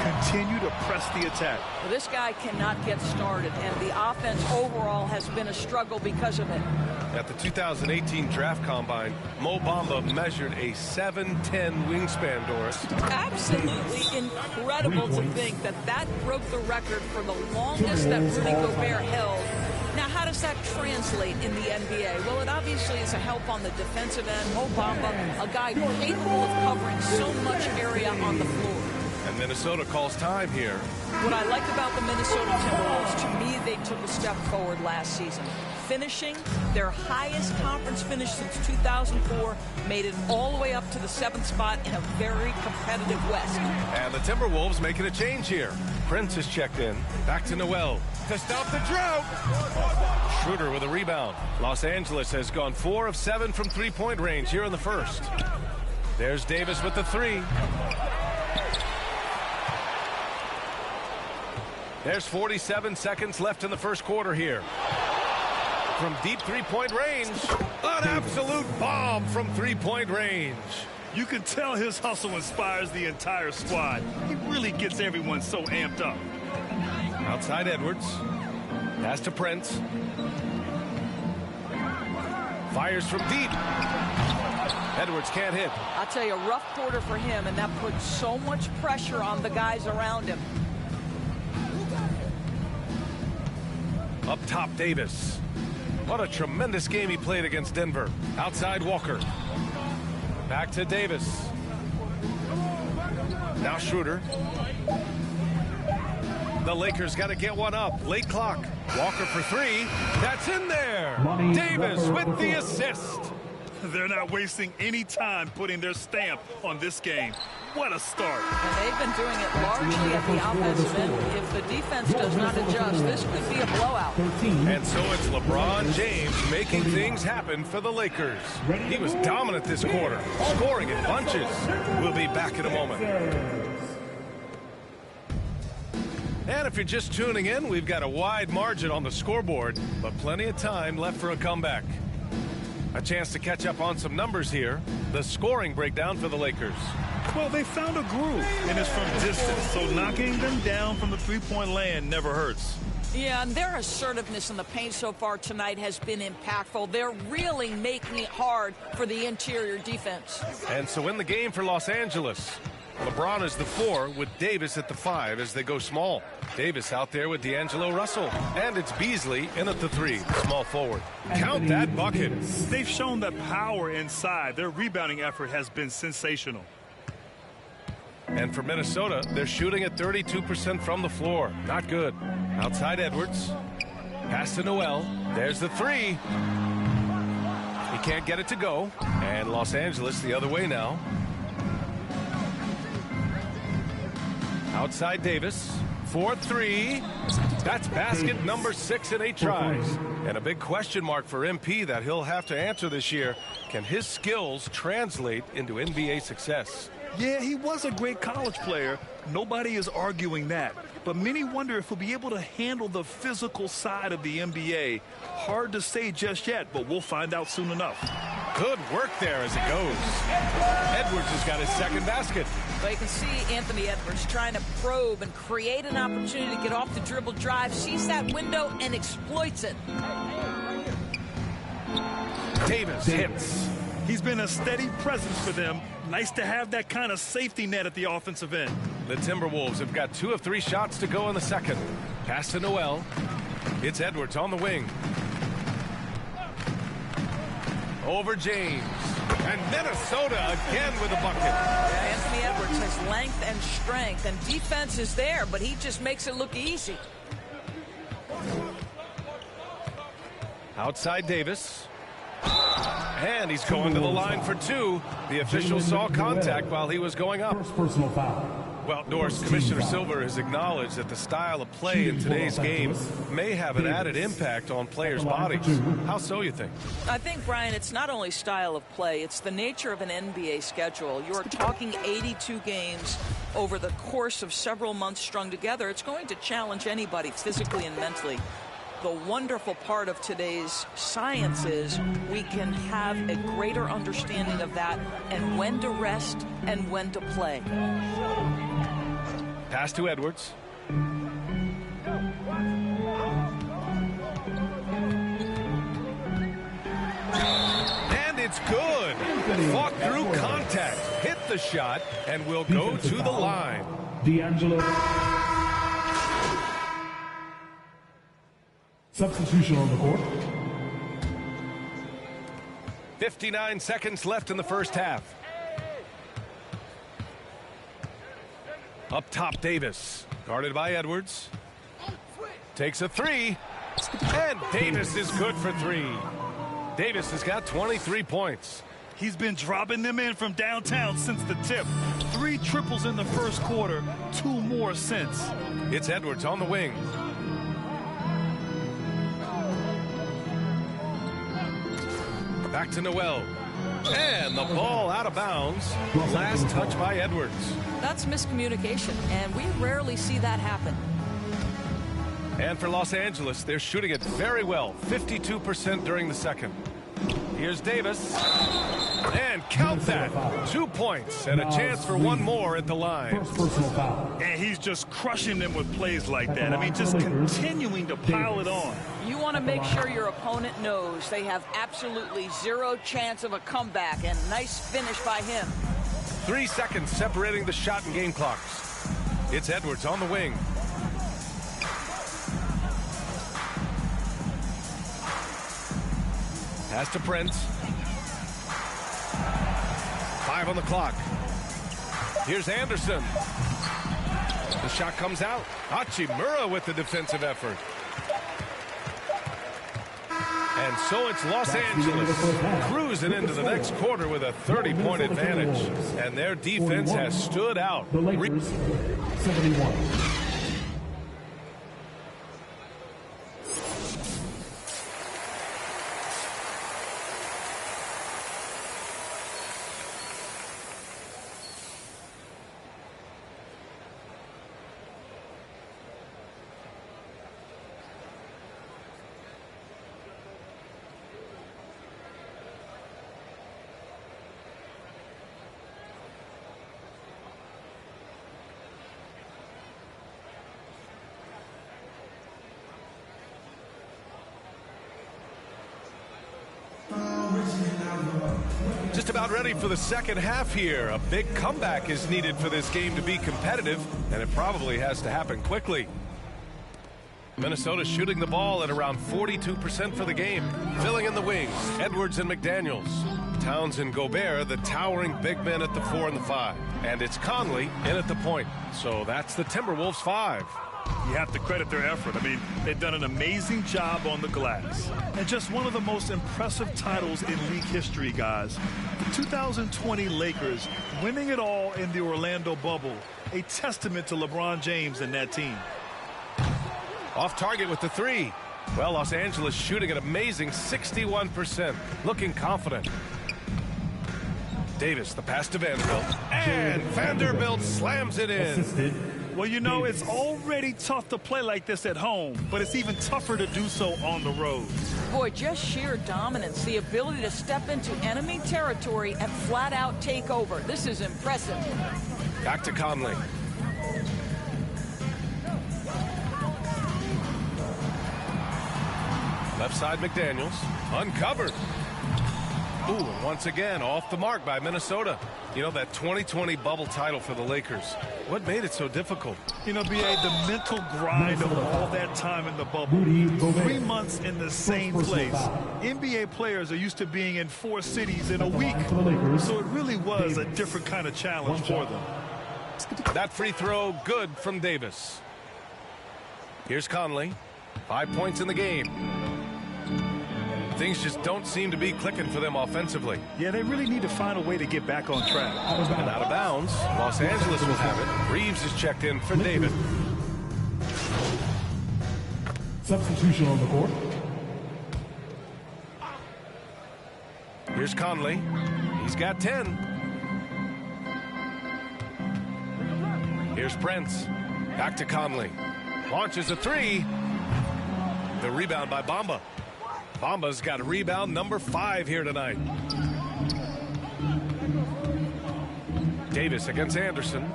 Continue to press the attack. Well, this guy cannot get started, and the offense overall has been a struggle because of it. At the 2018 Draft Combine, Mo Bamba measured a 7'10" wingspan, Doris. Absolutely incredible to think that that broke the record for the longest that Rudy Gobert held. Now, how does that translate in the NBA? Well, it obviously is a help on the defensive end. Mo Bamba, a guy capable of covering so much area on the floor. And Minnesota calls time here. What I like about the Minnesota Timberwolves, to me, they took a step forward last season. Finishing their highest conference finish since 2004, made it all the way up to the 7th spot in a very competitive West. And the Timberwolves making a change here. Prince is checked in. Back to Noel to stop the drought. Schroeder with a rebound. Los Angeles has gone 4 of 7 from three-point range here in the first. There's Davis with the 3. There's 47 seconds left in the first quarter here. From deep three-point range, an absolute bomb from three-point range. You can tell his hustle inspires the entire squad. He really gets everyone so amped up. Outside Edwards. Pass to Prince. Fires from deep. Edwards can't hit. I'll tell you, a rough quarter for him, and that puts so much pressure on the guys around him. Up top, Davis. What a tremendous game he played against Denver. Outside Walker. Back to Davis. Now Schroeder. The Lakers got to get one up. Late clock. Walker for 3. That's in there. Davis with the assist. They're not wasting any time putting their stamp on this game. What a start. And they've been doing it largely at the offensive end. If the defense does not adjust, this could be a blowout. And so it's LeBron James making things happen for the Lakers. He was dominant this quarter, scoring in bunches. We'll be back in a moment. And if you're just tuning in, we've got a wide margin on the scoreboard, but plenty of time left for a comeback. A chance to catch up on some numbers here. The scoring breakdown for the Lakers. Well, they found a groove, and it's from distance, so knocking them down from the three-point land never hurts. Yeah, and their assertiveness in the paint so far tonight has been impactful. They're really making it hard for the interior defense. And so in the game for Los Angeles, LeBron is the 4 with Davis at the 5 as they go small. Davis out there with D'Angelo Russell. And it's Beasley in at the 3, small forward. Count that bucket. They've shown the power inside. Their rebounding effort has been sensational. And for Minnesota, they're shooting at 32% from the floor. Not good. Outside Edwards. Pass to Noel. There's the 3. He can't get it to go. And Los Angeles the other way now. Outside Davis. 4-3. That's basket number 6 in 8 tries. And a big question mark for MP that he'll have to answer this year. Can his skills translate into NBA success? Yeah, he was a great college player. Nobody is arguing that. But many wonder if he'll be able to handle the physical side of the NBA. Hard to say just yet, but we'll find out soon enough. Good work there as it goes. Edwards has got his second basket. But you can see Anthony Edwards trying to probe and create an opportunity to get off the dribble drive, sees that window and exploits it. Davis hits. He's been a steady presence for them. Nice to have that kind of safety net at the offensive end. The Timberwolves have got 2 of 3 shots to go in the second. Pass to Noel. It's Edwards on the wing. Over James. And Minnesota again with a bucket. Yeah, Anthony Edwards has length and strength, and defense is there, but he just makes it look easy. Outside Davis. And he's going to the line for 2. The official saw contact while he was going up. First personal foul. Well, Norris, Commissioner Silver has acknowledged that the style of play in today's game may have an added impact on players' bodies. How so, you think? I think, Brian, it's not only style of play, it's the nature of an NBA schedule. You're talking 82 games over the course of several months strung together. It's going to challenge anybody physically and mentally. The wonderful part of today's science is we can have a greater understanding of that and when to rest and when to play. Pass to Edwards. And it's good. Fought through contact, hit the shot, and will go to the line. D'Angelo. Substitution on the court. 59 seconds left in the first half. Up top, Davis. Guarded by Edwards. Takes a three. And Davis is good for three. Davis has got 23 points. He's been dropping them in from downtown since the tip. 3 triples in the first quarter, 2 more since. It's Edwards on the wing. Back to Noel. And the ball out of bounds. Last touch by Edwards. That's miscommunication, and we rarely see that happen. And for Los Angeles, they're shooting it very well. 52% during the second. Here's Davis. And count that. 2 points and a chance for one more at the line. And he's just crushing them with plays like that. I mean, just continuing to pile it on. You want to make sure your opponent knows they have absolutely zero chance of a comeback, and nice finish by him. 3 seconds separating the shot and game clocks. It's Edwards on the wing. Pass to Prince. 5 on the clock. Here's Anderson. The shot comes out. Hachimura with the defensive effort. And so it's Los Angeles cruising into the next quarter with a 30-point advantage. And their defense has stood out. The Lakers, 71. Just about ready for the second half here. A big comeback is needed for this game to be competitive, and it probably has to happen quickly. Minnesota shooting the ball at around 42% for the game. Filling in the wings, Edwards and McDaniels. Towns and Gobert, the towering big men at the 4 and the 5. And it's Conley in at the point. So that's the Timberwolves 5. You have to credit their effort. I mean, they've done an amazing job on the glass. And just one of the most impressive titles in league history, guys. The 2020 Lakers winning it all in the Orlando bubble. A testament to LeBron James and that team. Off target with the 3. Well, Los Angeles shooting an amazing 61%. Looking confident. Davis, the pass to Vanderbilt. And Vanderbilt slams it in. Well, you know, it's already tough to play like this at home, but it's even tougher to do so on the road. Boy, just sheer dominance, the ability to step into enemy territory and flat out take over. This is impressive. Back to Conley. Left side McDaniels, uncovered. Ooh, and once again, off the mark by Minnesota. You know, that 2020 bubble title for the Lakers. What made it so difficult? You know, B.A., the mental grind of all that time in the bubble. 3 months in the same place. NBA players are used to being in 4 cities in a week. So it really was a different kind of challenge for them. That free throw good from Davis. Here's Conley. 5 points in the game. things just don't seem to be clicking for them offensively. Yeah, they really need to find a way to get back on track. And out of bounds, Los Angeles will have it. Reeves is checked in for David. Substitution on the court. Here's Conley. He's got 10. Here's Prince. Back to Conley. Launches a three. The rebound by Bamba. Bamba's got rebound number 5 here tonight. Davis against Anderson.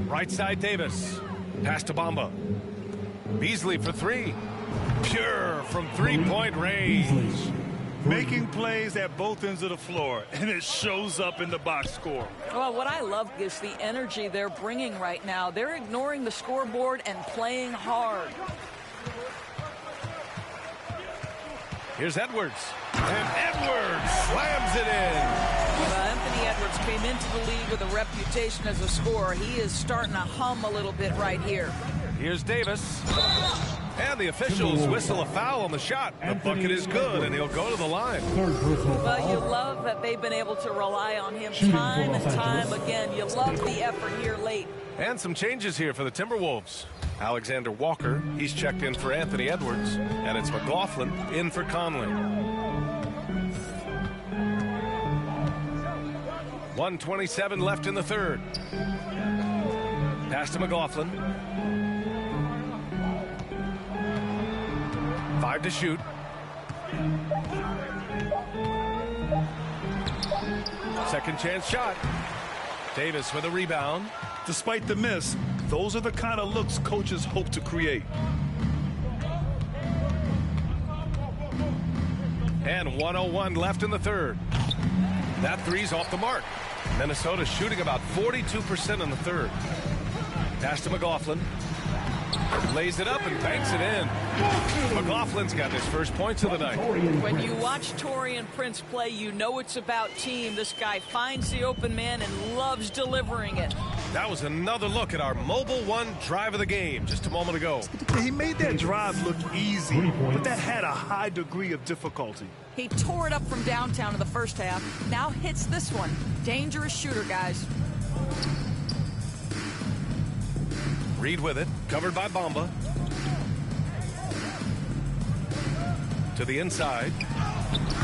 Right side Davis. Pass to Bamba. Beasley for 3. Pure from three-point range. Making plays at both ends of the floor, and it shows up in the box score. Well, what I love is the energy they're bringing right now. They're ignoring the scoreboard and playing hard. Here's Edwards. And Edwards slams it in. Well, Anthony Edwards came into the league with a reputation as a scorer. He is starting to hum a little bit right here. Here's Davis. And the officials whistle a foul on the shot. The bucket is good, and he'll go to the line. Well, you love that they've been able to rely on him time and time again. You love the effort here late. And some changes here for the Timberwolves. Alexander Walker, he's checked in for Anthony Edwards. And it's McLaughlin in for Conley. 1:27 left in the third. Pass to McLaughlin. 5 to shoot. Second chance shot. Davis with a rebound. Despite the miss, those are the kind of looks coaches hope to create. And 1:01 left in the third. That three's off the mark. Minnesota shooting about 42% in the third. Pass to McLaughlin. Lays it up and banks it in. McLaughlin's got his first points of the night. When you watch Taurean Prince play, you know it's about team. This guy finds the open man and loves delivering it. That was another look at our Mobile One drive of the game just a moment ago. He made that drive look easy, but that had a high degree of difficulty. He tore it up from downtown in the first half. Now hits this one. Dangerous shooter, guys. Reed with it, covered by Bamba. To the inside.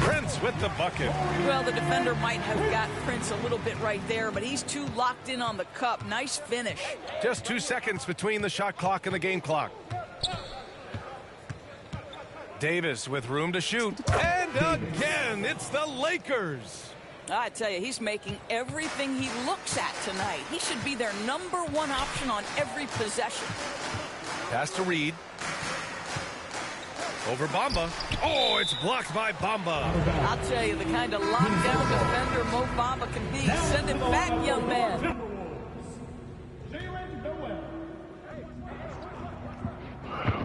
Prince with the bucket. Well, the defender might have got Prince a little bit right there, but he's too locked in on the cup. Nice finish. Just 2 seconds between the shot clock and the game clock. Davis with room to shoot. And again, it's the Lakers. I tell you, he's making everything he looks at tonight. He should be their #1 option on every possession. Pass to Reed. Over Bamba. Oh, it's blocked by Bamba. I'll tell you, the kind of lockdown defender Mo Bamba can be. Send him back, young man.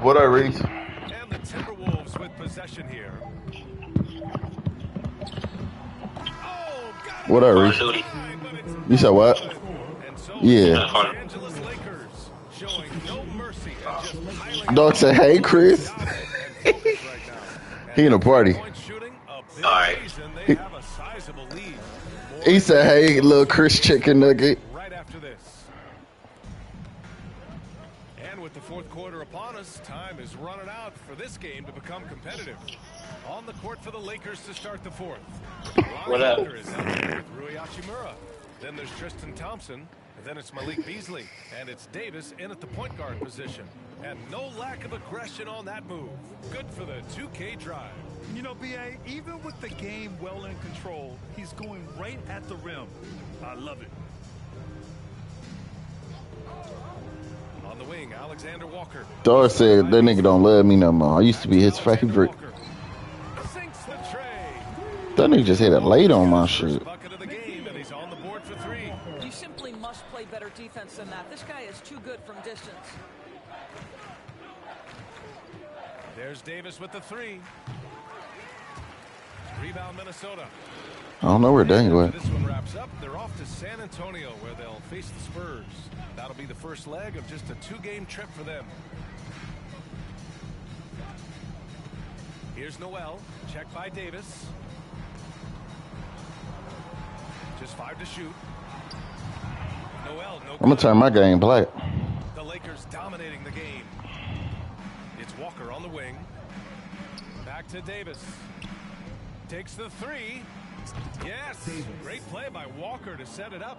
What up, Reese? And the Timberwolves with possession here. What up, Reese? You said what? Yeah. Dog said, "Hey, Chris." He in a party. Alright. He said, "Hey, little Chris chicken nugget." Right after this. And with the fourth quarter upon us, time is running out for this game to become competitive. On the court for the Lakers to start the fourth. What up? Is out there with Rui Hachimura. Then there's Tristan Thompson. And then it's Malik Beasley. And it's Davis in at the point guard position. And no lack of aggression on that move. Good for the 2K drive. You know, B.A., even with the game well in control, he's going right at the rim. I love it. On the wing, Alexander Walker. Dog said that nigga don't love me no more. I used to be his favorite. That nigga just hit it late on my shit. You simply must play better defense than that. This guy is too good from distance. There's Davis with the three. Rebound Minnesota. I don't know where Daniel went. This one wraps up. They're off to San Antonio where they'll face the Spurs. That'll be the first leg of just a 2-game trip for them. Here's Noel. Check by Davis. Just 5 to shoot. Noel, no I'm gonna turn my game black. The Lakers dominating the game. It's Walker on the wing. Back to Davis. Takes the 3. Yes, great play by Walker to set it up.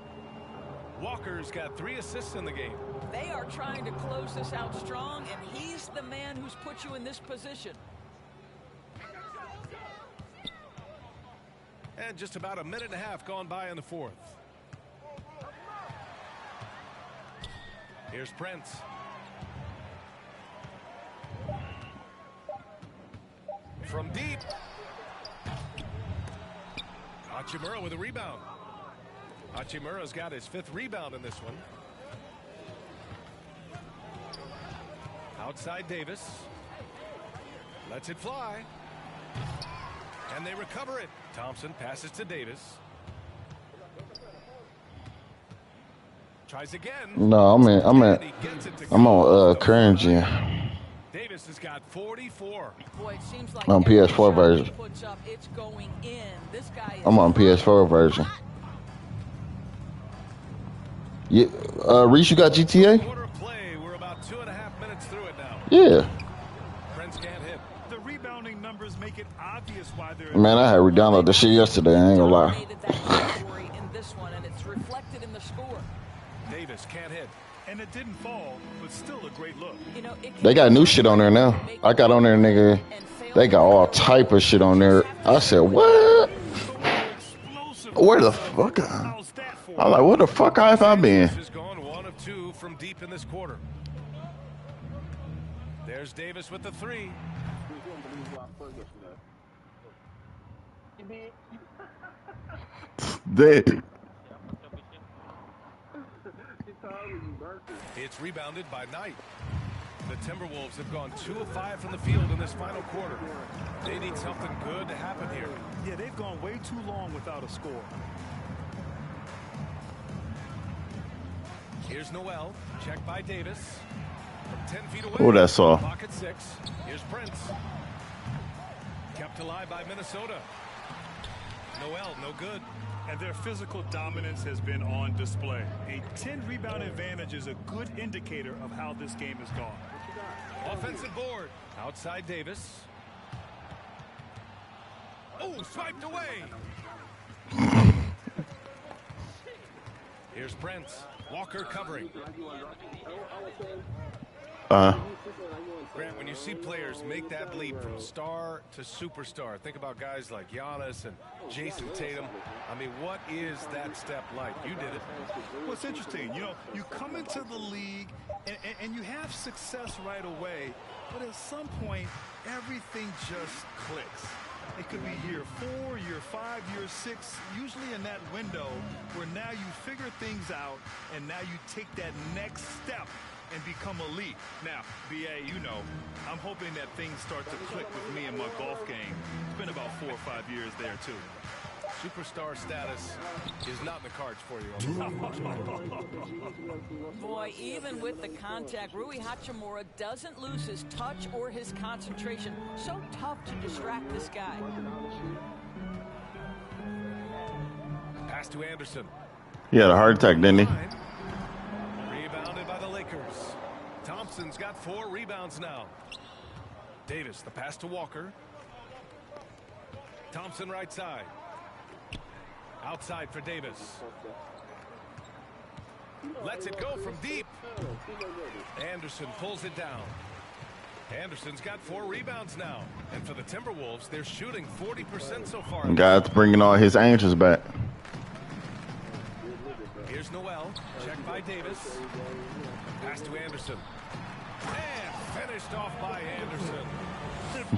Walker's got 3 assists in the game. They are trying to close this out strong, and he's the man who's put you in this position. And just about a minute and a half gone by in the 4th. Here's Prince. From deep. Hachimura with a rebound. Hachimura's got his 5th rebound in this one. Outside Davis. Lets it fly. And they recover it. Thompson passes to Davis. Tries again. No, I'm on current gen. Davis has got 44. Boy, it seems like on PS4 version. Puts up, it's going in. This guy is I'm on PS4 version. Yeah, Reese, you got GTA? Quarter play. We're about 2.5 minutes through it now. Yeah. Prince can't hit. The rebounding numbers make it obvious why they're. Man, I had re-downloaded the shit yesterday. I ain't gonna lie. in this one, and it's reflected in the score. Davis can't hit. And it didn't fall, but still a great look. You know, They got new shit on there now. I got on there, nigga. They got all type of shit on there. I said, what? Where the fuck? I'm like, where the fuck have I been? Has gone 1 of 2 from deep in this quarter. There's Davis with the 3. Damn. It's rebounded by Knight. The Timberwolves have gone 2 of 5 from the field in this final quarter. They need something good to happen here. Yeah, they've gone way too long without a score. Here's Noel. Check by Davis. From 10 feet away. Oh, that's all. Pocket 6. Here's Prince. Kept alive by Minnesota. Noel, no good. And their physical dominance has been on display. A 10 rebound advantage is a good indicator of how this game has gone. Offensive board. Outside Davis. Oh, swiped away. Here's Prince. Walker covering. Grant, when you see players make that leap from star to superstar, think about guys like Giannis and Jason Tatum. I mean, what is that step like? You did it. Well, it's interesting. You know, you come into the league and you have success right away, but at some point, everything just clicks. It could be year 4, year 5, year 6, usually in that window where now you figure things out and now you take that next step and become elite. Now, BA, you know, I'm hoping that things start to click with me in my golf game. It's been about 4 or 5 years there, too. Superstar status is not in the cards for you. Boy, even with the contact, Rui Hachimura doesn't lose his touch or his concentration. So tough to distract this guy. Pass to Anderson. He had a heart attack, didn't he? Rebounded by the Lakers. Thompson's got 4 rebounds now. Davis, the pass to Walker. Thompson right side. Outside for Davis. Lets it go from deep. Anderson pulls it down. Anderson's got 4 rebounds now. And for the Timberwolves, they're shooting 40% so far. God's bringing all his angels back. Here's Noel. Checked by Davis. Pass to Anderson. And finished off by Anderson.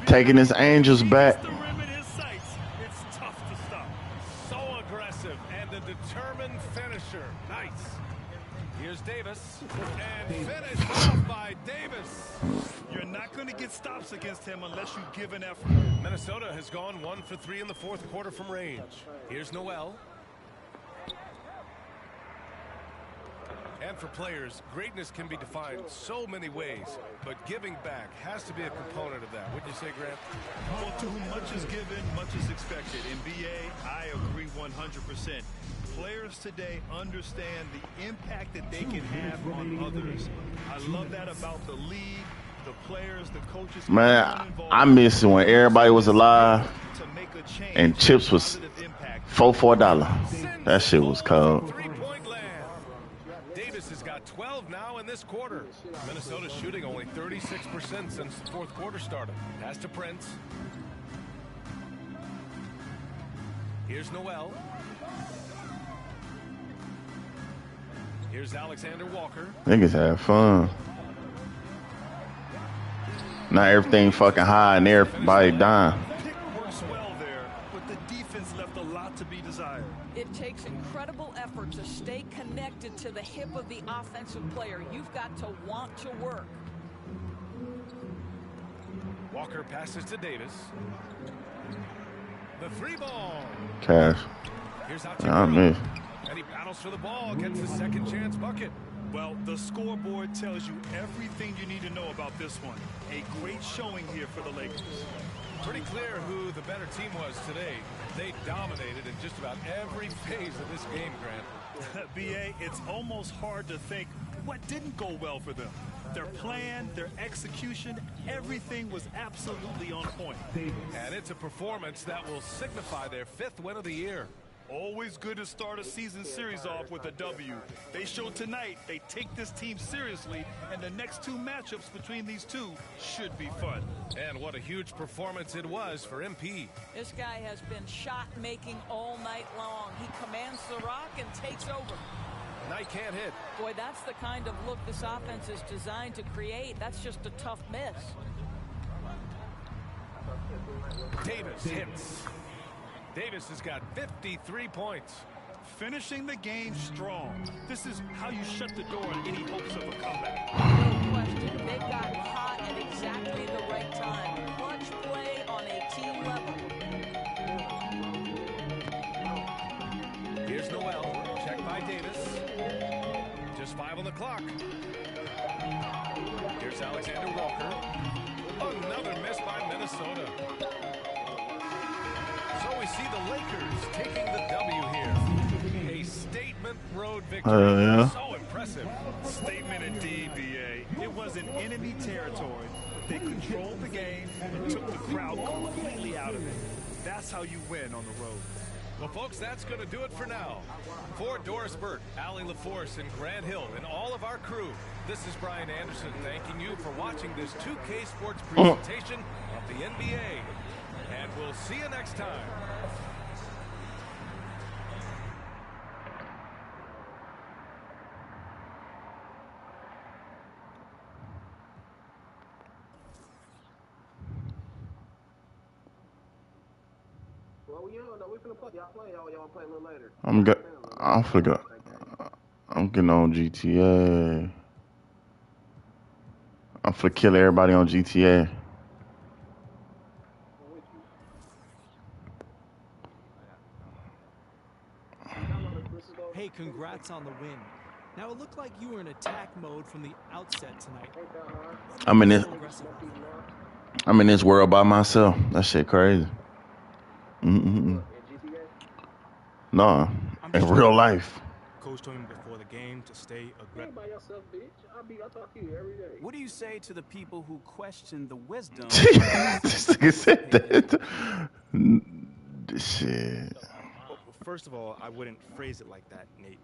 Taking his angels back. It's tough to stop. So aggressive and a determined finisher. Nice. Here's Davis. And finished off by Davis. You're not going to get stops against him unless you give an effort. Minnesota has gone 1 for 3 in the 4th quarter from range. Here's Noel. And for players, greatness can be defined so many ways, but giving back has to be a component of that. Wouldn't you say, Grant? Well, To whom much is given, much is expected. In BA, I agree 100%. Players today understand the impact that they can have on others. I love that about the league, the players, the coaches. Man, I miss it when everybody was alive and chips was $4. That shit was cold. Davis has got 12 now in this quarter. Minnesota's shooting only 36% since the fourth quarter started. Pass to Prince. Here's Noel. Here's Alexander Walker. Niggas have fun. Not everything fucking high and everybody dying. Works well there, but the defense left a lot to be desired. It takes incredible effort to stay connected to the hip of the offensive player. You've got to want to work. Walker passes to Davis. The three ball. Cash. Here's I miss. And he battles for the ball, gets his second chance bucket. Well, the scoreboard tells you everything you need to know about this one. A great showing here for the Lakers. Pretty clear who the better team was today. They dominated in just about every phase of this game, Grant. BA, it's almost hard to think what didn't go well for them. Their plan, their execution, everything was absolutely on point. And it's a performance that will signify their 5th win of the year. Always good to start a season series off with a W. They showed tonight they take this team seriously, and the next 2 matchups between these two should be fun. And what a huge performance it was for MP. This guy has been shot making all night long. He commands the rock and takes over. Knight can't hit. Boy, that's the kind of look this offense is designed to create. That's just a tough miss. Davis hits. Davis has got 53 points. Finishing the game strong. This is how you shut the door on any hopes of a comeback. No question. They got hot at exactly the right time. Clutch play on a team level. Here's Noel. Check by Davis. Just 5 on the clock. Here's Alexander Walker. Another miss by Minnesota. So we see the Lakers taking the W here. A statement road victory. Yeah. So impressive. Statement indeed, BA. It was in enemy territory. They controlled the game and took the crowd completely out of it. That's how you win on the road. Well, folks, that's going to do it for now. For Doris Burke, Allie LaForce, and Grant Hill, and all of our crew, this is Brian Anderson thanking you for watching this 2K Sports presentation of the NBA. And we'll see you next time. I'm getting on GTA. I'm finna kill everybody on GTA. Hey, congrats on the win. Now it looked like you were in attack mode from the outset tonight. I'm in this world by myself. That shit crazy. No, in real life. Coach told me before the game to stay aggressive. What do you say to the people who question the wisdom? This nigga said that. Shit. First of all, I wouldn't phrase it like that, Nate.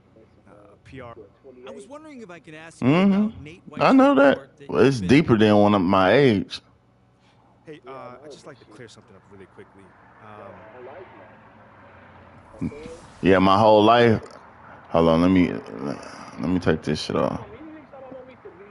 PR. I was wondering if I could ask you about Nate White's I know that. Well, it's deeper than one of my age. Hey, I'd just like to clear something up really quickly. Yeah, my whole life. Hold on, let me take this shit off.